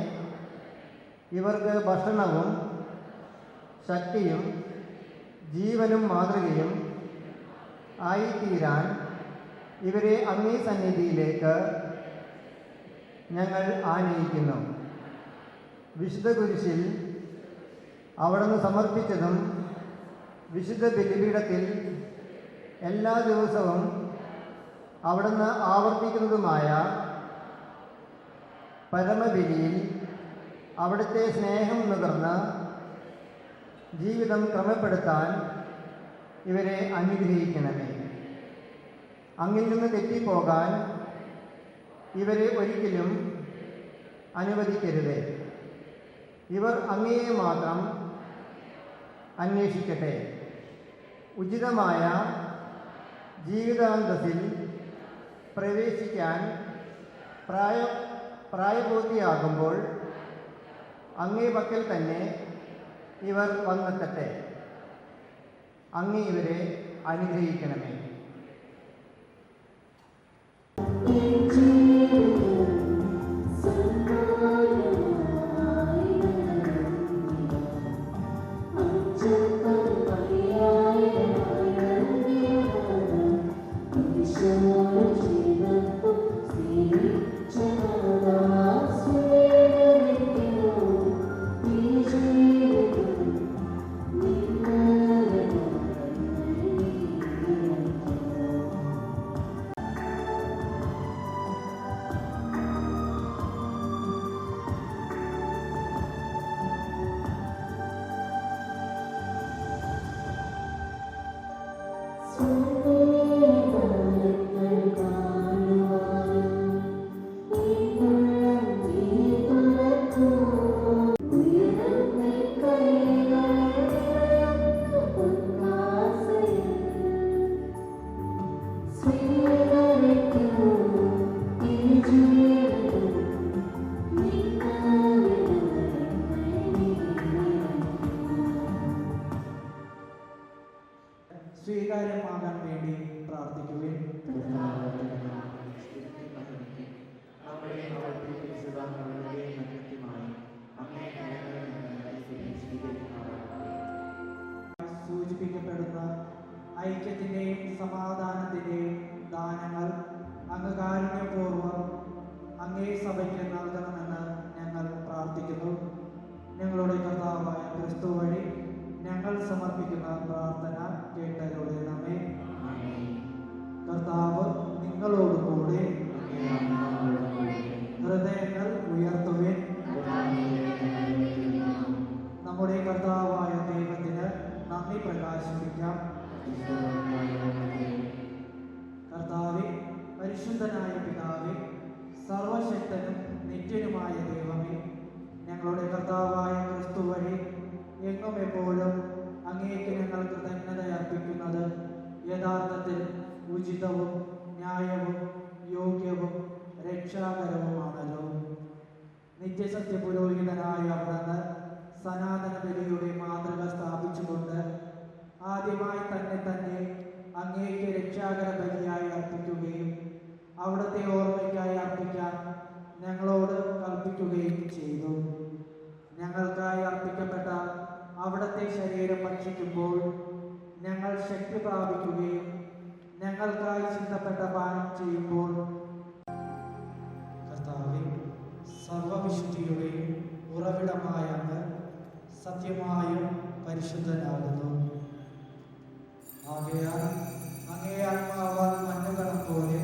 ഇവർക്ക് ഭക്ഷണവും ശക്തിയും ജീവനും മാതൃകയും ആയിത്തീരാൻ ഇവരെ അങ്ങേ സന്നിധിയിലേക്ക് ഞങ്ങൾ ആനയിക്കുന്നു. വിശുദ്ധ കുരിശിൽ അവിടുന്ന് സമർപ്പിച്ചതും വിശുദ്ധ ബലിപീഠത്തിൽ എല്ലാ ദിവസവും അവിടുന്ന് ആവർത്തിക്കുന്നതുമായ പരമബലിയിൽ അവിടുത്തെ സ്നേഹം നുകർന്ന് ജീവിതം ക്രമപ്പെടുത്താൻ ഇവരെ അനുഗ്രഹിക്കണമേ. അങ്ങിൽ നിന്ന് തെറ്റിപ്പോകാൻ ഇവരെ ഒരിക്കലും അനുവദിക്കരുതേ. ഇവർ അങ്ങയെ മാത്രം അന്വേഷിക്കട്ടെ. ഉചിതമായ ജീവിതാന്തസ്സിൽ പ്രവേശിക്കാൻ പ്രായപൂർത്തിയാകുമ്പോൾ അങ്ങേ പക്കൽ തന്നെ ഇവർ വന്നെത്തട്ടെ. അങ്ങ് ഇവരെ അനുഗ്രഹിക്കണമേ. സ്വീകാര്യമാകാൻ വേണ്ടി പ്രാർത്ഥിക്കുകയും സൂചിപ്പിക്കപ്പെടുന്ന ഐക്യത്തിൻ്റെയും സമാധാനത്തിൻ്റെയും ദാനങ്ങൾ അങ്ങ് കാരുണ്യപൂർവ്വം അങ്ങേ സഭയ്ക്ക് നൽകണമെന്ന് ഞങ്ങൾ പ്രാർത്ഥിക്കുന്നു. ഞങ്ങളുടെ കർത്താവായ ക്രിസ്തു വഴി ഞങ്ങൾ സമർപ്പിക്കുന്ന പ്രാർത്ഥന കേട്ടരുളണമേ. കർത്താവ് നിങ്ങളോട് കൂടെ. ഹൃദയങ്ങൾ ഉയർത്തുവിൻ. നമ്മുടെ കർത്താവായ ദൈവത്തിന് നന്ദി പ്രകാശിപ്പിക്കാം. കർത്താവേ, പരിശുദ്ധനായ പിതാവേ, സർവശക്തനും നിത്യനുമായ ദൈവമേ, ഞങ്ങളുടെ കർത്താവായ ക്രിസ്തു വഴി എങ്ങും എപ്പോഴും അങ്ങേക്ക് ഞങ്ങൾ കൃതജ്ഞത അർപ്പിക്കുന്നത് യഥാർത്ഥത്തിൽ ഉചിതവും ന്യായവും യോഗ്യവും രക്ഷാകരവുമാണല്ലോ. നിത്യസത്യ പുരോഹിതനായ അവിടുന്ന് സനാതന ബലിയുടെ മാതൃക സ്ഥാപിച്ചുകൊണ്ട് ആദ്യമായി തന്നെ അങ്ങേക്ക് രക്ഷാകര ബലിയായി അർപ്പിക്കുകയും അവിടുത്തെ ഓർമ്മയ്ക്കായി അർപ്പിക്കാൻ ഞങ്ങളോട് കൽപ്പിക്കുകയും ചെയ്തു. ഞങ്ങൾക്കായി അർപ്പിക്കപ്പെട്ട അവിടുത്തെ ശരീരം ഭക്ഷിക്കുമ്പോൾ ഞങ്ങൾ ശക്തി പ്രാപിക്കുകയും ഞങ്ങൾക്കായി ചിന്തപ്പെട്ട പാനം ചെയ്യുമ്പോൾ കർത്താവേ, സർവവിശുദ്ധിയുടെയും ഉറവിടമായ അങ്ങ് സത്യമായും പരിശുദ്ധനാകുന്നു. ആകയാൽ അങ്ങേ ആത്മാവാൽ മഞ്ഞുകണം പോലെ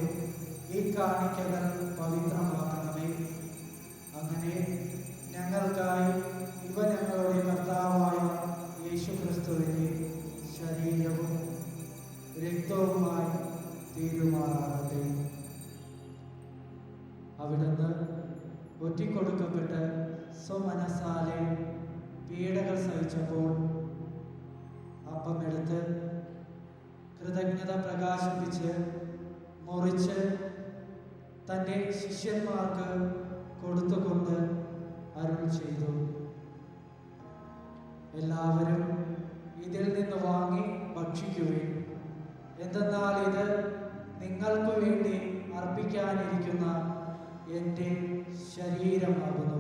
ഈ കാണിക്കകൾ പവിത്രമാക്കണമേ. അങ്ങനെ ഞങ്ങൾക്കായി ഇവ ഞങ്ങളുടെ കർത്താവായ യേശു ക്രിസ്തുവിന്റെ ശരീരവും രക്തവുമായി തീരുമാനാകട്ടെ. അവിടുന്ന് ഒറ്റിക്കൊടുക്കപ്പെട്ട് സ്വമനസാലെ പീഡകൾ സഹിച്ചപ്പോൾ അപ്പം അപ്പമെടുത്ത് കൃതജ്ഞത പ്രകാശിപ്പിച്ച് മുറിച്ച് തൻ്റെ ശിഷ്യന്മാർക്ക് കൊടുത്തുകൊണ്ട് അരുൾ ചെയ്തു. എല്ലാവരും ഇതിൽ നിന്ന് വാങ്ങി ഭക്ഷിക്കുവിൻ. എന്തെന്നാൽ ഇത് നിങ്ങൾക്ക് വേണ്ടി അർപ്പിക്കാനിരിക്കുന്ന എൻ്റെ ശരീരമാകുന്നു.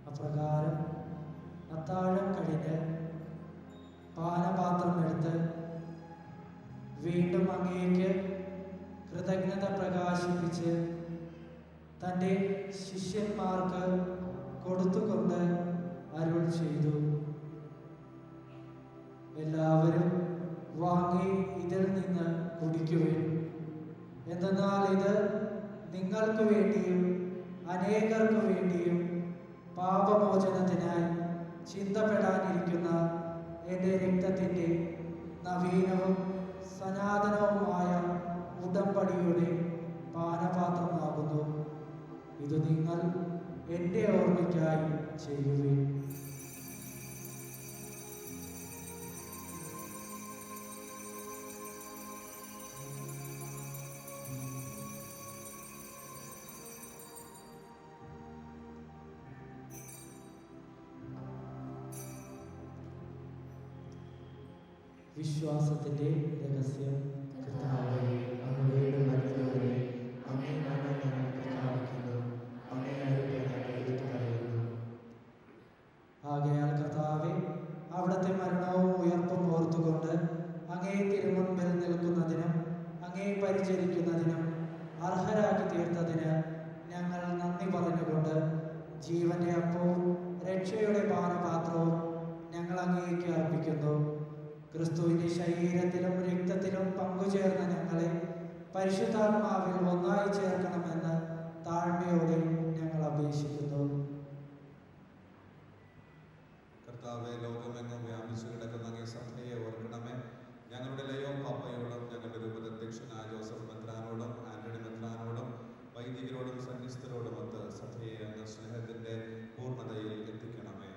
അപ്രകാരം അത്താഴം കഴിഞ്ഞ് പാനപാത്രം എടുത്ത് വീണ്ടും അങ്ങേക്ക് കൃതജ്ഞത പ്രകാശിപ്പിച്ച് തൻ്റെ ശിഷ്യന്മാർക്ക് കൊടുത്തുകൊണ്ട് അരുൾ ചെയ്തു. എല്ലാവരും വാങ്ങി ഇതിൽ നിന്ന് കുടിക്കുവിൻ. എന്തെന്നാൽ ഇത് നിങ്ങൾക്ക് വേണ്ടിയും അനേകർക്ക് വേണ്ടിയും പാപമോചനത്തിനായി ചിന്തപ്പെടാനിരിക്കുന്ന എൻ്റെ രക്തത്തിൻ്റെ നവീനവും സനാതനവുമായ ഉടമ്പടിയുടെ പാനപാത്രമാകുന്നു. ഇത് നിങ്ങൾ എൻ്റെ ഓർമ്മയ്ക്കായി ചെയ്യുവിൻ. വിശ്വാസത്തിൻ്റെ രഹസ്യം. കർത്താവേ, അങ്ങയുടെ മരണത്തെ അങ്ങേ നാമം ഞങ്ങൾ പ്രഖ്യാപിക്കുന്നു. അങ്ങേ അരുളി ഞങ്ങൾ ഏറ്റുപറയുന്നു. ആകയാൽ കർത്താവേ, അവിടുത്തെ മരണവും ഉയർപ്പും ഓർത്തുകൊണ്ട് അങ്ങേ തിരുമുൻപിൽ നിൽക്കുന്നതിനും അങ്ങേ പരിചരിക്കുന്നതിനും അർഹരാക്കി തീർത്തതിന് ഞങ്ങൾ നന്ദി പറഞ്ഞുകൊണ്ട് ജീവന്റെ അപ്പവും രക്ഷയുടെ പാനപാത്രവും ഞങ്ങൾ അങ്ങേക്ക് അർപ്പിക്കുന്നു. ക്രിസ്തുവിന്റെ ശരീരത്തിലും രക്തത്തിലും പങ്കുചേർന്ന ഞങ്ങളെ പരിശുദ്ധാത്മാവിൽ ഒന്നായി ചേർക്കണമെന്ന് താഴ്മയോടെ ഞങ്ങൾ അപേക്ഷിക്കുന്നു. കർത്താവെ, ലോകമെങ്ങും വ്യാപിച്ചു കിടക്കുന്ന അങ്ങേ സഭയെ ഓർക്കണമേ. ഞങ്ങളുടെ ലയോ പാപ്പയോടും ഞങ്ങളുടെ രൂപതധ്യക്ഷനായ ജോസഫ് മെത്രാനോടും ആന്റണി മെത്രാനോടും വൈദികരോടും സന്യസ്തരോടുമൊത്ത് സഭയെ അങ്ങ് സ്നേഹത്തിന്റെ പൂർണ്ണതയിൽ എത്തിക്കണമേ.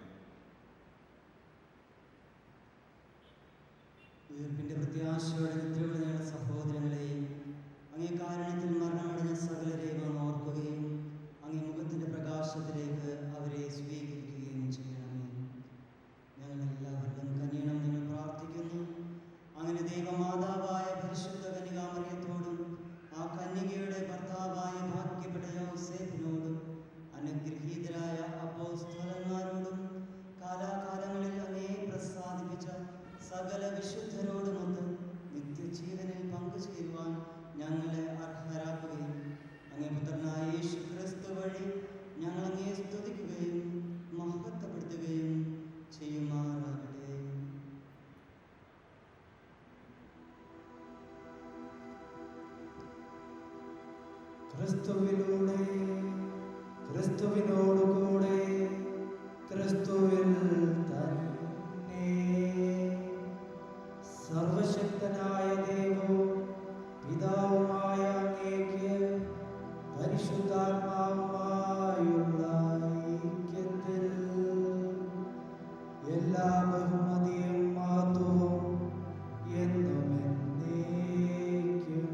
ഉയർപ്പിന്റെ പ്രത്യാശയോടെ നിദ്രയുള്ള ഞങ്ങളുടെ സഹോദരങ്ങളെയും അങ്ങേ കാരണത്തിൽ മരണമടഞ്ഞ സകലരെയും അങ്ങ് ഓർക്കുകയും അങ്ങേ മുഖത്തിന്റെ പ്രകാശത്തിലേക്ക് അവരെ സ്വീകരിക്കുകയും ചെയ്യണമേ. ഞങ്ങൾ എല്ലാവരിലും കനിയണം ഞങ്ങൾ പ്രാർത്ഥിക്കുന്നു. അങ്ങനെ ദൈവമാതാവായ പരിശുദ്ധ കന്യകാമറിയത്തോടും ആ കന്യകയുടെ ഭർത്താവായ ഭാഗ്യപ്പെട്ട യോസേഫിനോടും അനുഗ്രഹീതരായ അപ്പോസ്തലന്മാരോടും കാലാകാലങ്ങളിൽ അങ്ങേ പ്രസാദിപ്പിച്ച സകല വിശുദ്ധരോടുമൊത്ത് നിത്യജീവനിൽ പങ്കുചേരുവാൻ ഞങ്ങളെ അർഹരാക്കുകയും അങ്ങേ പുത്രനായ യേശു ക്രിസ്തു വഴി ഞങ്ങൾ അങ്ങേ സ്തുതിക്കുകയും മഹത്വപ്പെടുത്തുകയും ചെയ്യുമാറാകട്ടെ. ക്രിസ്തുവിലൂടെ, ക്രിസ്തുവിനോടുകൂടെ, ക്രിസ്തുവിൽ തന്നെ സർവശക്തനായ ദൈവവും പിതാവുമായ അങ്ങേക്ക് പരിശുദ്ധാത്മാവുമായുള്ള ഐക്യത്തിൽ എല്ലാ ബഹുമതിയും മഹത്വവും എന്നും എന്നേക്കും.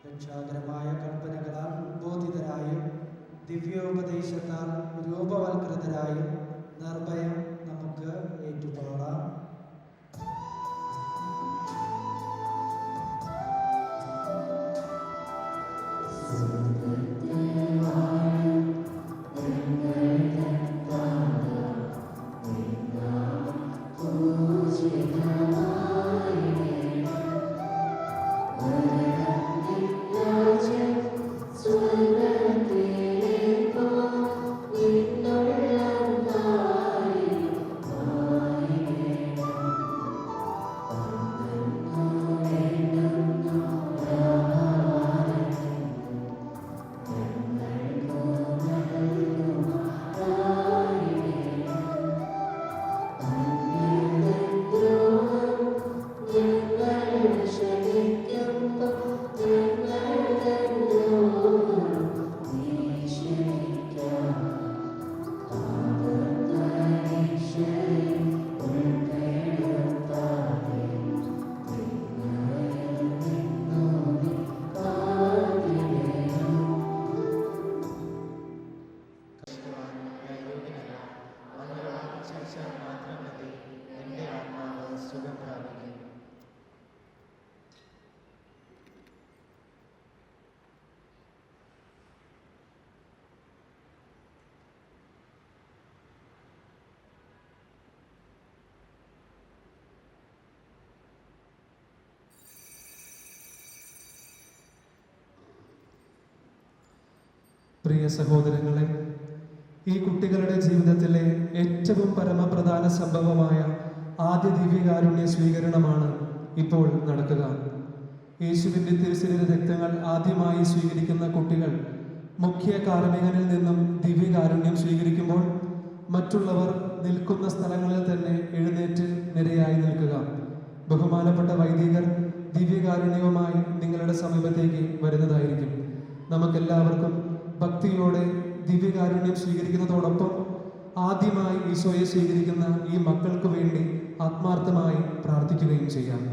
രക്ഷാകരമായ കൽപ്പനകളാൽ ഉദ്ബോധിതരായും ദിവ്യോപദേശത്താൽ രൂപവൽകൃതരായും നിർഭയം നമുക്ക് ഏറ്റുപാടാം. സ്വർഗ്ഗത്തിലേക്കോ നിന്നുള്ള പ്രിയ സഹോദരങ്ങളെ, ഈ കുട്ടികളുടെ ജീവിതത്തിലെ ഏറ്റവും പരമപ്രധാന സംഭവമായ ആദ്യ ദിവ്യകാരുണ്യ സ്വീകരണമാണ് ഇപ്പോൾ നടക്കുക. യേശുവിൻ്റെ തിരുശരീര രക്തങ്ങൾ ആദ്യമായി സ്വീകരിക്കുന്ന കുട്ടികൾ മുഖ്യ കാർമ്മികനിൽ നിന്നും ദിവ്യകാരുണ്യം സ്വീകരിക്കുമ്പോൾ മറ്റുള്ളവർ നിൽക്കുന്ന സ്ഥലങ്ങളിൽ തന്നെ എഴുന്നേറ്റ് നിരയായി നിൽക്കുക. ബഹുമാനപ്പെട്ട വൈദികർ ദിവ്യകാരുണ്യവുമായി നിങ്ങളുടെ സമീപത്തേക്ക് വരുന്നതായിരിക്കും. നമുക്കെല്ലാവർക്കും ഭക്തിയോടെ ദിവ്യകാരുണ്യം സ്വീകരിക്കുന്നതോടൊപ്പം ആദ്യമായി ഈശോയെ സ്വീകരിക്കുന്ന ഈ മക്കൾക്ക് വേണ്ടി ആത്മാർത്ഥമായി പ്രാർത്ഥിക്കുകയും ചെയ്യാം.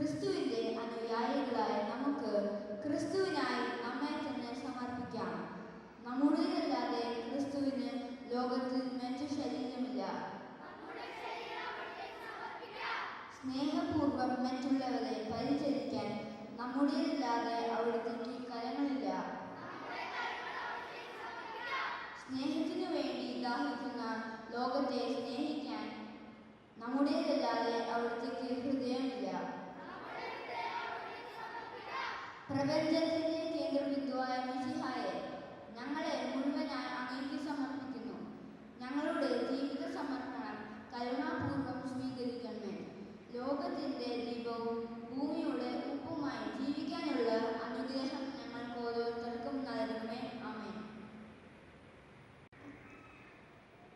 ക്രിസ്തുവിന്റെ അനുയായികളായ നമുക്ക് ക്രിസ്തുവിനായി നമ്മെ തന്നെ സമർപ്പിക്കാം. നമ്മുടേതല്ലാതെ ക്രിസ്തുവിന് ലോകത്തിൽ മറ്റു ശരീരമില്ല. സ്നേഹപൂർവ്വം മറ്റുള്ളവരെ പരിചരിക്കാൻ നമ്മുടേതല്ലാതെ അവിടുത്തേക്ക് കരങ്ങളില്ല. സ്നേഹത്തിനു വേണ്ടി ദാഹിക്കുന്ന ലോകത്തെ സ്നേഹിക്കാൻ നമ്മുടേതല്ലാതെ അവിടുത്തേക്ക് ഹൃദയമില്ല. പ്രപഞ്ചത്തിന്റെ കേന്ദ്രബിന്ദുവായ മിശിഹായെ, ഞങ്ങളെ മുഴുവനായി അങ്ങേക്ക് സമർപ്പിക്കുന്നു. ഞങ്ങളുടെ ജീവിത സമർപ്പണം കരുണാപൂർവ്വം സ്വീകരിക്കണമേ. ലോകത്തിന്റെ ദീപവും ഭൂമിയുടെ ഉപ്പുമായി ജീവിക്കാനുള്ള അനുഗ്രഹം ഞങ്ങൾക്ക് ഓരോരുത്തർക്കും നൽകണമേ. ആമേൻ.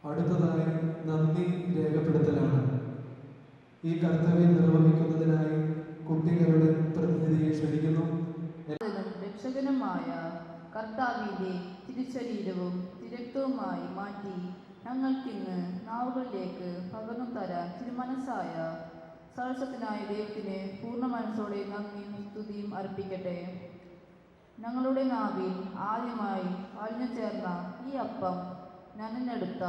അടുത്തതായി നന്ദി രേഖപ്പെടുത്തലാണ്. ഈ കർത്തവ്യം നിർവഹിക്കുന്നതിനായി കുട്ടികളുടെ പ്രതിനിധിയെ ക്ഷണിക്കുന്നു. രക്ഷകനുമായ കർത്താവിന്റെ തിരുശരീരവും തിരക്തവുമായി മാറ്റി ഞങ്ങൾക്കിന്ന് നാവുകളിലേക്ക് പകർന്നു തരാൻ തിരുമനസ്സായ സർവശക്തനായ ദൈവത്തിന് പൂർണ്ണ മനസ്സോടെ നന്ദിയും സ്തുതിയും അർപ്പിക്കട്ടെ. ഞങ്ങളുടെ നാവിൽ ആദ്യമായി അലിഞ്ഞു ചേർന്ന ഈ അപ്പം നനഞ്ഞെടുത്ത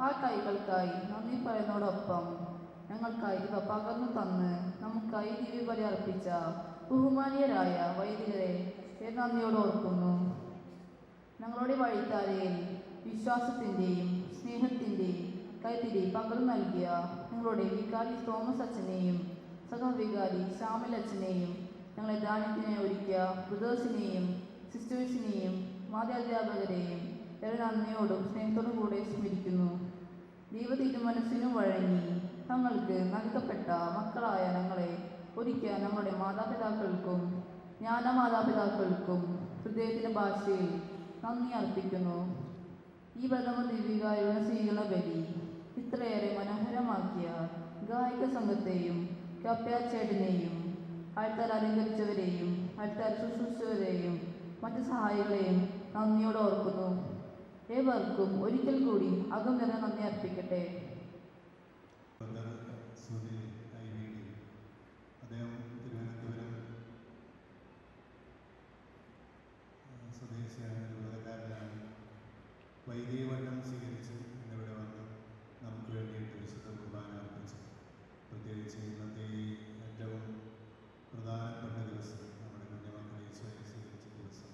ആ കൈകൾക്കായി നന്ദി പറയുന്നതോടൊപ്പം ഞങ്ങൾക്കായി ഇവ പകർന്നു തന്ന് നമുക്കായി ദിവ്യബലി അർപ്പിച്ച ബഹുമാനീയരായ വൈദികരെ നന്ദിയോട് ഓർക്കുന്നു. ഞങ്ങളുടെ വഴിത്താരയിൽ വിശ്വാസത്തിൻ്റെയും സ്നേഹത്തിൻ്റെയും കൈത്തിരി പകർന്നു നൽകിയ ഞങ്ങളുടെ വികാരി തോമസ് അച്ഛനെയും സഹവികാരി ശ്യാമൽ അച്ഛനെയും ഞങ്ങളെ ദാനത്തിനെ ഒരുക്കിയ ബ്രദേഴ്സിനെയും സിസ്റ്റേഴ്സിനെയും മാതാധ്യാപകരെയും ഏറെ നന്ദിയോടും സ്നേഹത്തോടും കൂടെ സ്മരിക്കുന്നു. ദൈവ തിരുമനസ്സിനും വഴങ്ങി തങ്ങൾക്ക് നൽകപ്പെട്ട മക്കളായ ഞങ്ങളെ ഒരുക്കിയ ഞങ്ങളുടെ മാതാപിതാക്കൾക്കും ജ്ഞാനമാതാപിതാക്കൾക്കും ഹൃദയത്തിൻ്റെ ഭാഷയിൽ നന്ദി അർപ്പിക്കുന്നു. ഈ പ്രഥമ ദിവ്യകാരുടെ സ്വീകരണ ബലി ഇത്രയേറെ മനോഹരമാക്കിയ ഗായിക സംഘത്തെയും കപ്പ്യാച്ചേട്ടനെയും ആൾക്കാർ അലങ്കരിച്ചവരെയും ആൾക്കാർ ശുശ്രൂഷിച്ചവരെയും മറ്റ് സഹായികളെയും നന്ദിയോടെ ഓർക്കുന്നു. ഏവർക്കും ഒരിക്കൽ കൂടി അകം നിറഞ്ഞ നന്ദി അർപ്പിക്കട്ടെ. അദ്ദേഹം തിരുവനന്തപുരം സ്വദേശിയാണ്, രൂപകാരനാണ്. വൈദികവട്ടം സ്വീകരിച്ച് ഇന്നിവിടെ വന്ന് നമുക്ക് വേണ്ടിയിട്ട് വിശുദ്ധ കുർബാന അർപ്പിച്ചു. പ്രത്യേകിച്ച് ഇന്നത്തെ ഈ ഏറ്റവും പ്രധാനപ്പെട്ട ദിവസം, നമ്മുടെ കുഞ്ഞുമക്കളെ ഈശോയെ സ്വീകരിച്ച ദിവസം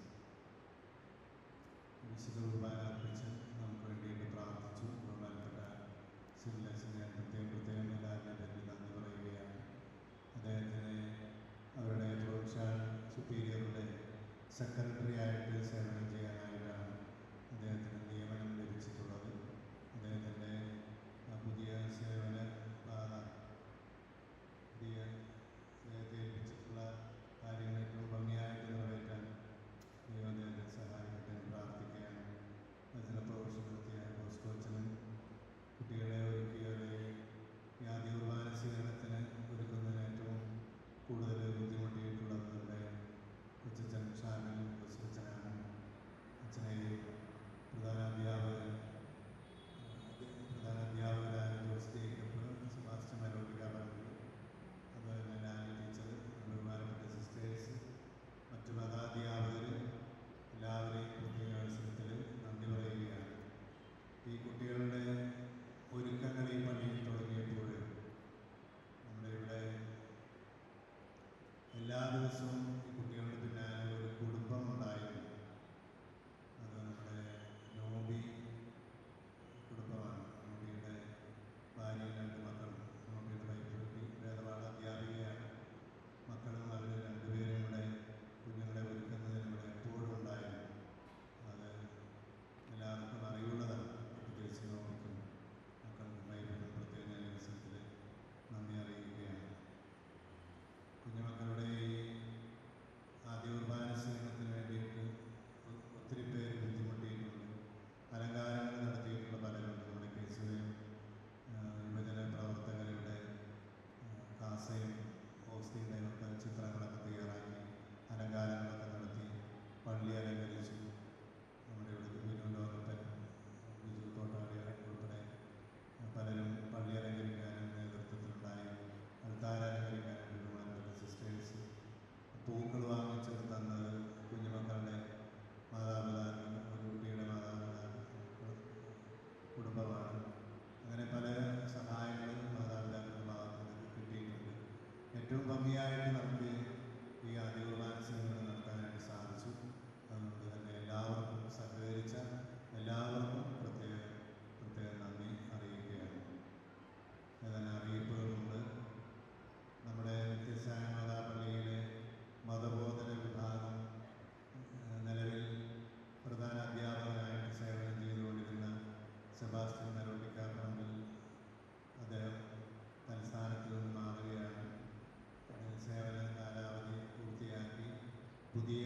വിശുദ്ധ കുർബാന അർപ്പിച്ച് നമുക്ക് വേണ്ടിയിട്ട് പ്രാർത്ഥിച്ചു. ബഹുമാനപ്പെട്ട ശിവലക്ഷ്മി പ്രത്യേകം എല്ലാവരുടെ പേരിൽ നന്ദി പറയുകയാണ്. അദ്ദേഹത്തിന് അവരുടെ പ്രൊവിൻഷ്യൽ സുപ്പീരിയറുടെ സെക്രട്ടറി ആയിട്ട് സേവനം ചെയ്യാനായിട്ടാണ് അദ്ദേഹത്തിന് നിയമനം ലഭിച്ചിട്ടുള്ളത്. അദ്ദേഹത്തിൻ്റെ പുതിയ സേവന പാത അദ്ദേഹത്തെ ഏൽപ്പിച്ചിട്ടുള്ള കാര്യങ്ങൾ ഏറ്റവും ഭംഗിയായിട്ട് നിറവേറ്റാൻ ദൈവം അദ്ദേഹത്തെ സഹായിക്കട്ടെ എന്ന് പ്രാർത്ഥിക്കുകയാണ്. വചന പ്രൊഫഷൻ നടത്തിയ ബോസ്കോച്ചനും കുട്ടികളെ ഒരുക്കിയവരെ ഈ ആദ്യ കുർബാന സ്വീകരണത്തിന് ഒരുക്കുന്നതിന് ഏറ്റവും കൂടുതൽ ബുദ്ധിമുട്ടിയിട്ടുള്ളത് നമ്മുടെ കൊച്ചച്ഛൻ ഷാമിൽ കൊച്ചച്ഛനാണ്. അച്ഛനെയും പ്രധാനാധ്യാപകരായ ജോസ് ജേക്കബ്, സെബാസ്റ്റ്യൻ മലോട്ടിക്കാറുണ്ട്, അതുപോലെ ലാലി ടീച്ചർ, ബഹുമാനപ്പെട്ട സിസ്റ്റേഴ്സ്, മറ്റു മതാധ്യാപകർ എല്ലാവരെയും പ്രത്യേക അവസരത്തിൽ നന്ദി പറയുകയാണ്. ഈ കുട്ടികളുടെ ഒരുക്കങ്ങൾ ഈ പള്ളിയിൽ തുടങ്ങിയപ്പോൾ നമ്മുടെ ഇവിടെ എല്ലാ ദിവസവും ഈ കുട്ടികളുടെ പിന്നാലെ ഒരു കുടുംബം ഉണ്ടായിരുന്നു. അത് നമ്മുടെ നോബി കുടുംബമാണ്. നോബിയുടെ ഭാര്യയും 2 മക്കളും. നോബിയുടെ വൈഫ് വേദപാഠ അധ്യാപികയാണ്. മക്കളും അവർ 2 പേരും ഇവിടെ കുഞ്ഞുങ്ങളെ ഒരുക്കുന്നതിന് ഇവിടെ എപ്പോഴും ഉണ്ടായിരുന്നു. അത് എല്ലാവർക്കും അറിവുള്ളതാണ്. പ്രത്യേകിച്ച് നോബിക്കും മക്കൾക്കും വൈഫിനും പ്രത്യേക അവസരത്തിൽ നന്ദി അറിയിക്കുകയാണ്. കുഞ്ഞുമക്കളുടെ ഈ ആദ്യ കുർബാന സ്വീകരണത്തിന് വേണ്ടിയിട്ട് ഒത്തിരി പേര് ബുദ്ധിമുട്ടിയിട്ടുണ്ട്. അലങ്കാരങ്ങൾ നടത്തിയിട്ടുള്ള പലരുണ്ട്. നമ്മുടെ കേസുകയും യുവജന പ്രവർത്തകരുടെ കാസയും ഓസ്തിയുടെയും ഒക്കെ ചിത്രങ്ങളൊക്കെ തയ്യാറാക്കി അലങ്കാരങ്ങളൊക്കെ നടത്തി പള്ളി അലങ്കരിച്ചു. നമ്മുടെ ഇവിടെ വിനോദോറപ്പൻ, ബിജു തോട്ടാടിയ ഉൾപ്പെടെ പലരും പള്ളി അലങ്കരിക്കാനും നേതൃത്വത്തിലുണ്ടായി. അൽത്താര അലങ്കരിക്കാനും ബഹുമാനപ്പെട്ട സിസ്റ്റേഴ്സ് ഏറ്റവും ഭംഗിയായിട്ട് നമുക്ക് ഈ ആദ്യ കുർബാന സംഘടന നടത്താനായിട്ട് സാധിച്ചു. അതുകൊണ്ട് തന്നെ എല്ലാവർക്കും സഹകരിച്ച എല്ലാവർക്കും പ്രത്യേകം നന്ദി അറിയിക്കുകയാണ്. ഏതാനും അറിയിപ്പുകളുണ്ട്. നമ്മുടെ നിത്യസ്നാന മാതാപള്ളിയിലെ മതബോധന വിഭാഗം നിലവിൽ പ്രധാന അധ്യാപകനായിട്ട് സേവനം ചെയ്തുകൊണ്ടിരുന്ന സെബാസ്റ്റ്യൻ നരോട്ടിക്കാപ്പറമ്പിൽ അദ്ദേഹം തലസ്ഥാനത്ത് നിന്ന് മാറുകയാണ്. സേവന കാലാവധി പൂർത്തിയാക്കി പുതിയ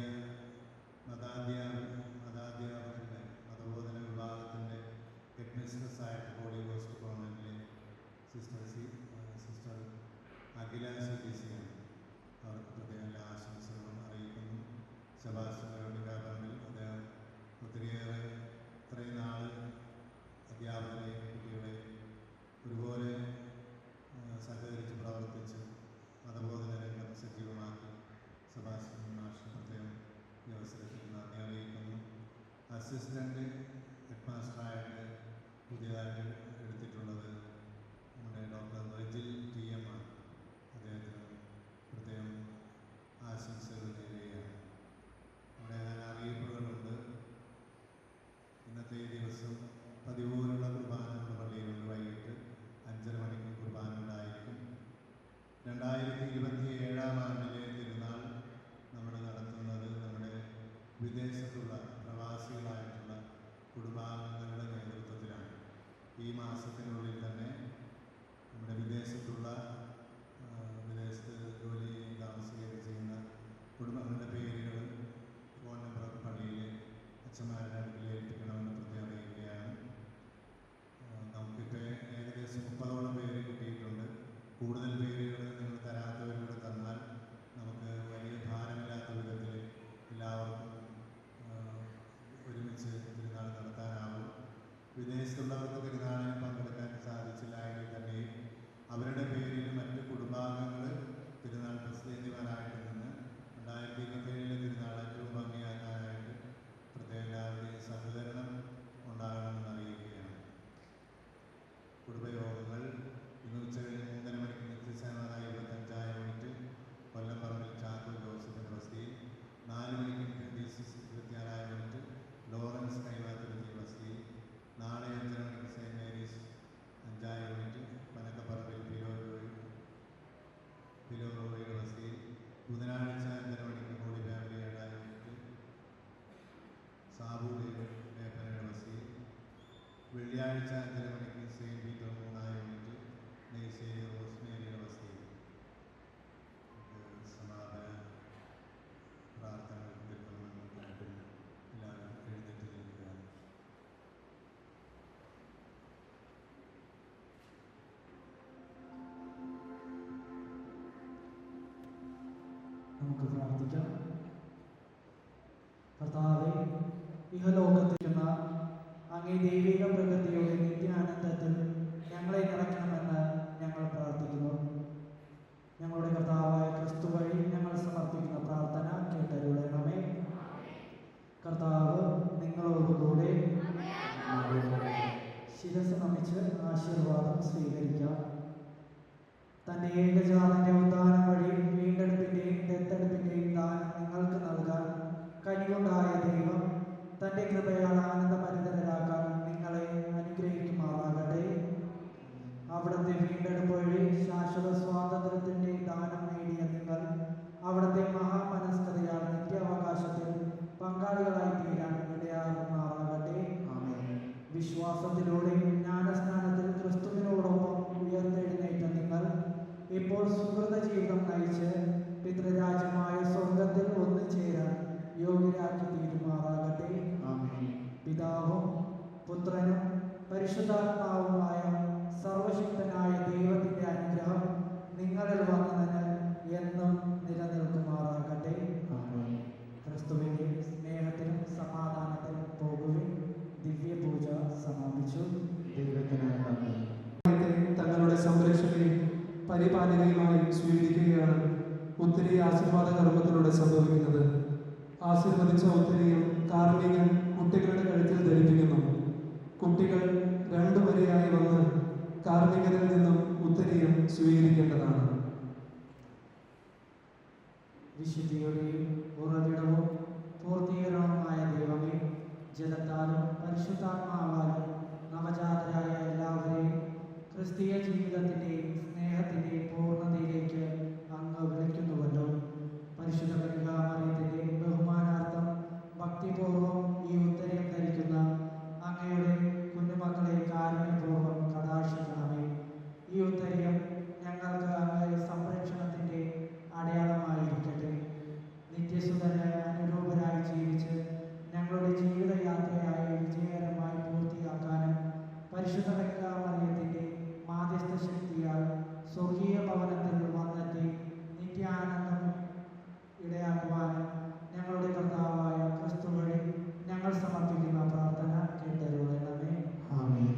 മതാധ്യാപകരുടെ മതബോധന വിഭാഗത്തിൻ്റെ ഹെഡ്മിസ്ട്രസ്സായിട്ട് ഹോളി ഗോസ്റ്റ് കോൺവെന്റിലെ സിസ്റ്റർ അഖില CDC-യാണ്. അവർക്ക് പ്രത്യേക എല്ലാ ആശംസകളും അറിയിക്കുന്നു. സെബാസ്റ്റ്യൻ നരോട്ടിക്കാപ്പറമ്പിൽ അദ്ദേഹം ഒത്തിരിയേറെ ഇത്രയും നാൾ അധ്യാപകരെ കുട്ടികളെ ഒരുപോലെ സഹകരിച്ച് പ്രവർത്തിച്ച് മതബോധന രംഗം സജീവമാക്കി സെബാസ്റ്റ്യൻ മാഷിന് പ്രത്യേകം ഈ അവസരത്തിൽ നന്ദി അറിയിക്കുന്നു. അസിസ്റ്റൻ്റ് ഹെഡ്മാസ്റ്ററായിട്ട് പുതിയതായിട്ട് എടുത്തിട്ടുള്ളത് നമ്മുടെ ഡോക്ടർ റജിൽ TM ആണ്. അദ്ദേഹത്തിന് പ്രത്യേകം ആശംസകൾ നേരുകയാണ്. അവിടെ അറിയിപ്പുകളുണ്ട്. ഇന്നത്തെ ഈ ദിവസം പതിവുപോലുള്ള കുർബാന നമ്മുടെ പള്ളിയിലുണ്ട്. വൈകിട്ട് 5:30 മണിക്ക് കുർബാന ഉണ്ടായിരിക്കും. 2027 ആണ്ടിലെ തിരുനാൾ നമ്മൾ നടത്തുന്നത് നമ്മുടെ വിദേശത്തുള്ള പ്രവാസികളായിട്ടുള്ള കുടുംബാംഗങ്ങളുടെ നേതൃത്വത്തിലാണ്. ഈ മാസത്തിനുള്ളിൽ തന്നെ നമ്മുടെ വിദേശത്ത് ജോലി താമസിക്കുകയൊക്കെ ചെയ്യുന്ന കുടുംബങ്ങളുടെ പേരുകൾ ഫോൺ നമ്പറൊക്കെ പള്ളിയിലെ അച്ഛന്മാരുടെ അടുക്കൽ ഏൽപ്പിക്കണമെന്ന് പ്രത്യേകം അറിയിക്കുകയാണ്. നമുക്കിപ്പോൾ ഏകദേശം 30ഓളം പേര് കിട്ടിയിട്ടുണ്ട്. കൂടുതൽ പേരുകൾ നിങ്ങൾ തരാത്തവരോട് തന്നാൽ നമുക്ക് വലിയ ഭാരമില്ലാത്ത വിധത്തിൽ എല്ലാവർക്കും ഒരുമിച്ച് തിരുനാൾ നടത്താനാവും. വിദേശത്തുള്ളവർക്ക് തിരുനാളിന് പങ്കെടുക്കാൻ സാധിച്ചില്ല എങ്കിൽ തന്നെയും അവരുടെ പേരിൽ മറ്റ് കുടുംബാംഗങ്ങൾ തിരുനാൾ പ്രസിദ്ധീകരിക്കുവാനായിട്ട് നിന്ന് 2027 തിരുനാൾ ഏറ്റവും ഭംഗിയാക്കാനായിട്ട് പ്രത്യേക എല്ലാവരുടെയും സഹകരണം ഉണ്ടാകണമെന്ന് അറിയിക്കുകയാണ്. കുടുംബയോഗങ്ങൾ ഇന്ന് ഉച്ചകഴിഞ്ഞ് 3:30 മണിക്ക് നിത്യസേവന 25 യൂണിറ്റ് കൊല്ലംപറമ്പിൽ ചാക്കോ ജോസഫിൻ്റെ വസതിയിൽ, 4 മണിക്ക് DCC 26 യൂണിറ്റ് ലോറൻസ് കൈവാത്തുരുത്തി വസതിയിൽ, നാളെ 5:30 മണിക്ക് സെയിൻറ്റ് മേരീസ് 5 യൂണിറ്റ് പനക്കപ്പറമ്പിൽ പിലോ റോയുടെ വസതിയിൽ, ബുധനാഴ്ച 5:30 മണിക്ക് ഹോളി ഫാമിലി 7 യൂണിറ്റ് സാബു ലേപ്പനയുടെ വസതിയിൽ, വെള്ളിയാഴ്ച 5:30 മണിക്ക് സെയിൻറ്റ് പീറ്റർ 3 യൂണിറ്റ് നെയ്ശ്ശേരി റോസ്മേരിയുടെ വസതിയിൽ. സമാപന പ്രാർത്ഥനകൾ തീർക്കണമെന്ന് എല്ലാവരും എഴുന്നേറ്റ് നിൽക്കുക. നമുക്ക് പ്രാർത്ഥിക്കാം. കർത്താവേ, ഇഹലോകത്തിരിക്കുന്ന അങ്ങേ ദൈവിക പ്രകൃതിയുടെ നിത്യാനന്ദത്തിൽ ഞങ്ങളെ നിറയ്ക്കണമെന്ന് ഞങ്ങൾ പ്രാർത്ഥിക്കുന്നു. ഞങ്ങളുടെ കർത്താവായ ക്രിസ്തു വഴി ഞങ്ങൾ സമർപ്പിക്കുന്ന പ്രാർത്ഥന കേട്ടരുളണമേ. കർത്താവ് നിങ്ങളോടുകൂടെ. ശിരസ് നമിച്ച് ആശീർവാദം സ്വീകരിക്കാം. തൻ്റെ ഏകജാതന്റെ ഉദ്ധാനം വഴി വീണ്ടെടുപ്പിൻ്റെയും ദത്തെടുപ്പിൻ്റെയും ദാനം നിങ്ങൾക്ക് നൽകാൻ കഴിവുണ്ടായ ദൈവം തൻ്റെ കൃപയാൽ ആനന്ദഭരിതരാക്കാൻ നിങ്ങളെ അനുഗ്രഹിക്കുമാറാകട്ടെ. അവിടുത്തെ വീണ്ടെടുപ്പ് വഴി ശാശ്വത സ്വാതന്ത്ര്യത്തിൻ്റെ ദാനം നേടിയ നിങ്ങൾ അവിടുത്തെ മഹാമനസ്കതയാൽ നിത്യാവകാശത്തിൽ പങ്കാളികളായി തീരാൻ ഇടയാകുമാറാകട്ടെ. വിശ്വാസത്തിലൂടെ ജ്ഞാനസ്നാനത്തിൽ ക്രിസ്തുവിനോടൊപ്പം ഉയർത്തെഴുന്നേറ്റ നിങ്ങൾ ഇപ്പോൾ സുഹൃത ജീവിതം നയിച്ച് പിതൃരാജ്യമായ സ്വർഗത്തിൽ ഒന്നുചേരാൻ യോഗ്യരാക്കി തീരുമാറാകട്ടെ. പിതാവും പുത്രനും പരിശുദ്ധാത്മാവുമായ സർവശക്തനായ ദൈവത്തിൻ്റെ അനുഗ്രഹം നിങ്ങളിൽ വന്നതിന് എന്നും നിലനിൽക്കുമാറാകട്ടെ. ക്രിസ്തുവിൻ്റെ സ്നേഹത്തിനും സമാധാനത്തിനും പോകുവിൻ. ദിവ്യപൂജ സമാപിച്ചു. തങ്ങളുടെ സംരക്ഷകയും പരിപാലനയുമായി സ്വീകരിക്കുകയാണ് ഉത്തരി ആശീർവാദ കർമ്മത്തിലൂടെ സംഭവിക്കുന്നത്. ആശീർവദിച്ച ഉത്തരിയും കാർമ്മികൻ കുട്ടികളുടെ കഴുത്തിൽ ധരിപ്പിക്കുന്നു. കുട്ടികൾ 2 വരെയായി വന്ന് കാർമ്മികനിൽ നിന്നും ഉത്തരിയും സ്വീകരിക്കേണ്ടതാണ്. വിശുദ്ധിയുടെയും ഉറവിടവും പൂർത്തീകരണവുമായ ദൈവമേ, ജലത്താലും പരിശുദ്ധാത്മാവാലും നവജാതരായ എല്ലാവരെയും ക്രിസ്തീയ ജീവിതത്തിൻ്റെയും സ്നേഹത്തിൻ്റെയും പൂർണ്ണതയിലേക്ക് അങ്ങ് വിളിക്കുന്നുവല്ലോ. പരിശുദ്ധ കന്യകാമറിയത്തിൻ്റെ ബഹുമാനാർത്ഥം ഭക്തിപൂർവം ഈ ഉത്തരം ധരിക്കുന്ന അങ്ങയുടെ കുഞ്ഞുമക്കളെ കാരുണ്യപൂർവ്വം കടാക്ഷിക്കണമേ. ഈ ഉത്തരം ഞങ്ങൾക്ക് അങ്ങയുടെ സംരക്ഷണത്തിൻ്റെ അടയാളമായിരിക്കട്ടെ. നിത്യസുതന് അനുരൂപരായി ജീവിച്ച് ഞങ്ങളുടെ ജീവിതയാത്രയായി വിജയകരമായി പൂർത്തിയാക്കാനും പരിശുദ്ധ കന്യകാമറിയത്തിൻ്റെ മാധ്യസ്ഥ ശക്തിയാൽ സ്വർഗീയ ഭവനത്തിൽ വന്നെത്തി നിത്യാനന്ദം ഇടയാക്കുവാനും ഞങ്ങളുടെ കർത്താവായ ക്രിസ്തു വഴി ഞങ്ങൾ സമർപ്പിക്കുന്ന പ്രാർത്ഥന കേട്ടരുളണമേ. ആമേൻ.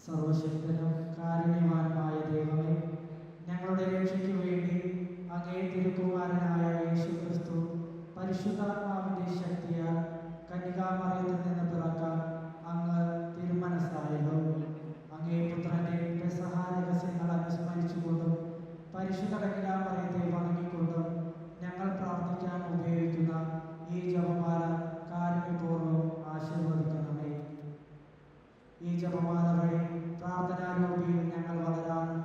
സർവശക്തനും കാരുണ്യവാനുമായ ദൈവമേ, ഞങ്ങളുടെ രക്ഷയ്ക്ക് വേണ്ടി അങ്ങേ തിരുക്കുമാരനായ യേശു ക്രിസ്തു പരിശുദ്ധാത്മാവിൻ്റെ ശക്തിയാൽ കന്യകാമറിയത്തിൽ നിന്ന് പിറക്കാൻ അങ്ങ് തിരുമനസ്സായല്ലോ. അങ്ങേ പുത്രൻ്റെ പെസഹ രഹസ്യങ്ങൾ അനുസ്മരിച്ചുകൊണ്ടും പരിശുദ്ധ കന്യകാമറിയത്തെ വണങ്ങിക്കൊണ്ടും ഞങ്ങൾ പ്രാർത്ഥിക്കാൻ ഉപയോഗിക്കുന്ന ഈ ജപമാല കാരുണ്യപൂർവ്വം ആശീർവദിക്കണമേ. ഈ ജപമാല വഴി പ്രാർത്ഥനാരൂപിയിൽ ഞങ്ങൾ വളരാനും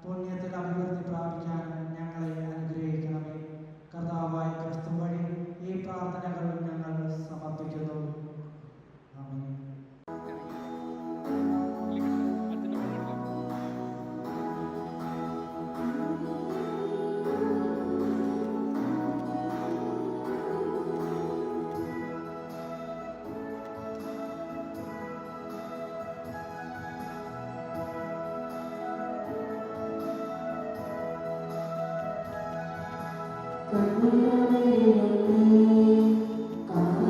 പുണ്യത്തിൽ അഭിവൃദ്ധി പ്രാപിക്കാനും ഞങ്ങളെ അനുഗ്രഹിക്കണമേ. കർത്താവായ ക്രിസ്തു വഴി ഈ പ്രാർത്ഥനകൾ ഞങ്ങൾ സമർപ്പിക്കുന്നു. ആമേൻ. Amen.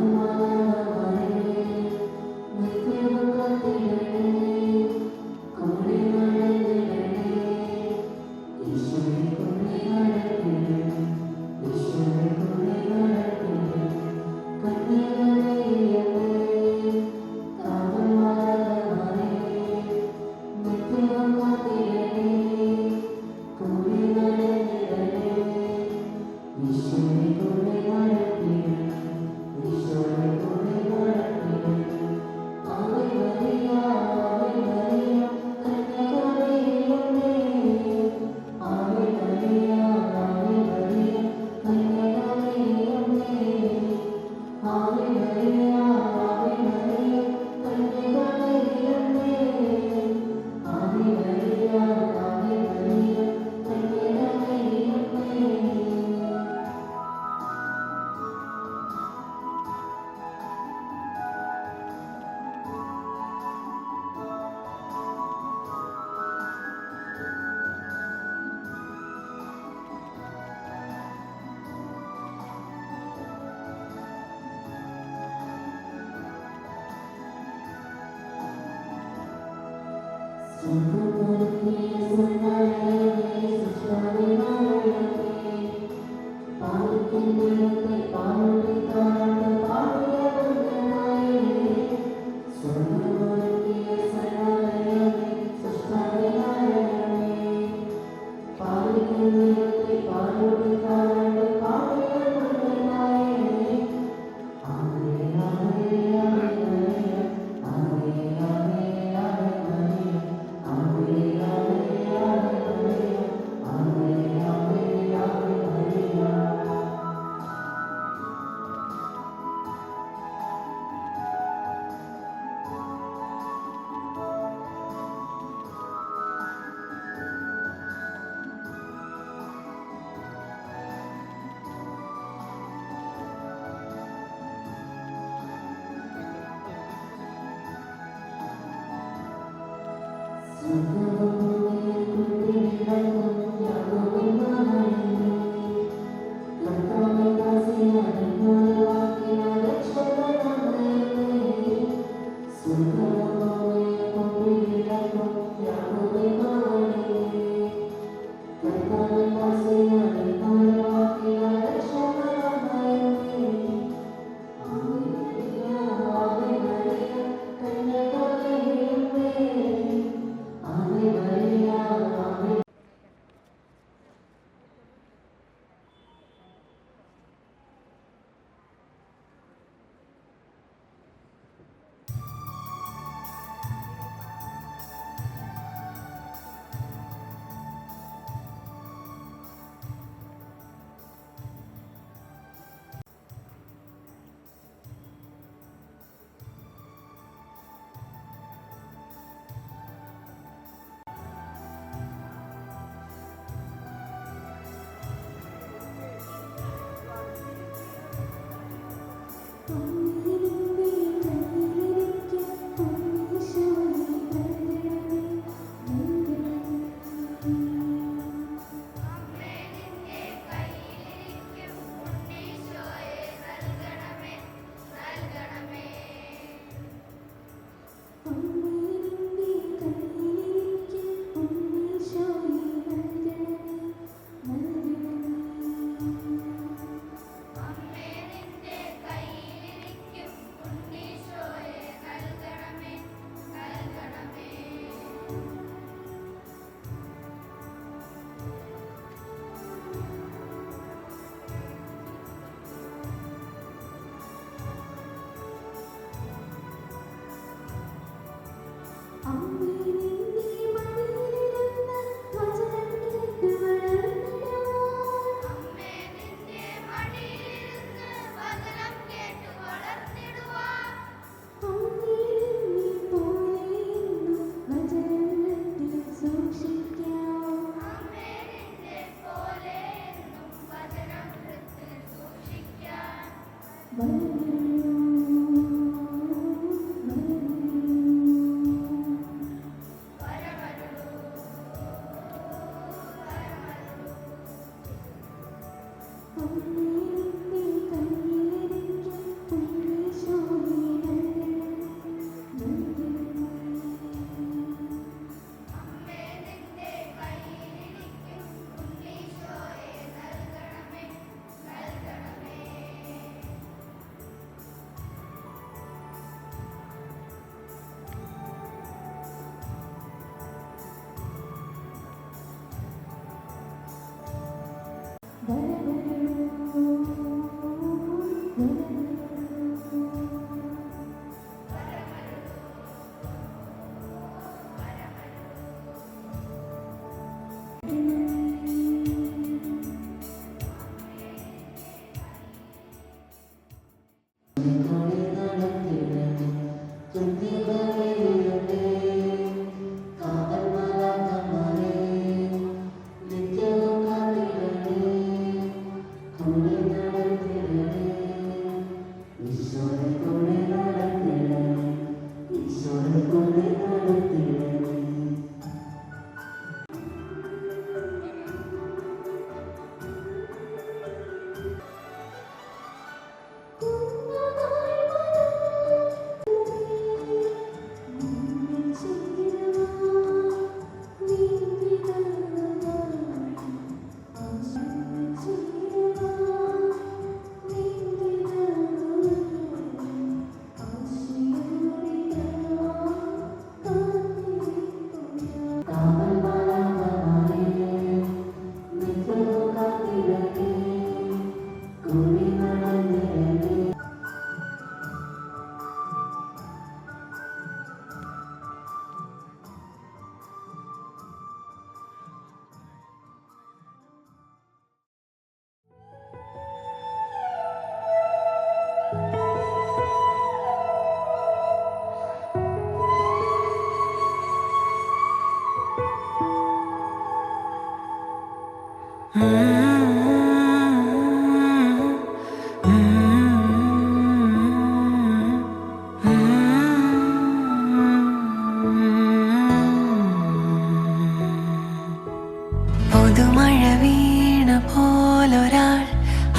പുതുമഴ വീണ പോലൊരാൾ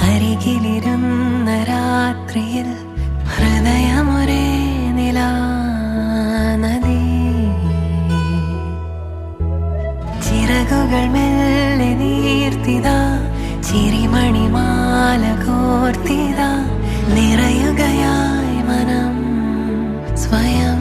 അരികിലിരുന്ന രാത്രിയിൽ ഹൃദയമൊരേ നിലാനദി ചിറകുകൾ മെല്ലെ നീർത്തിതാ ചിരിമണിമാല കോർത്തിതാ നിറയുകയായി മനം സ്വയം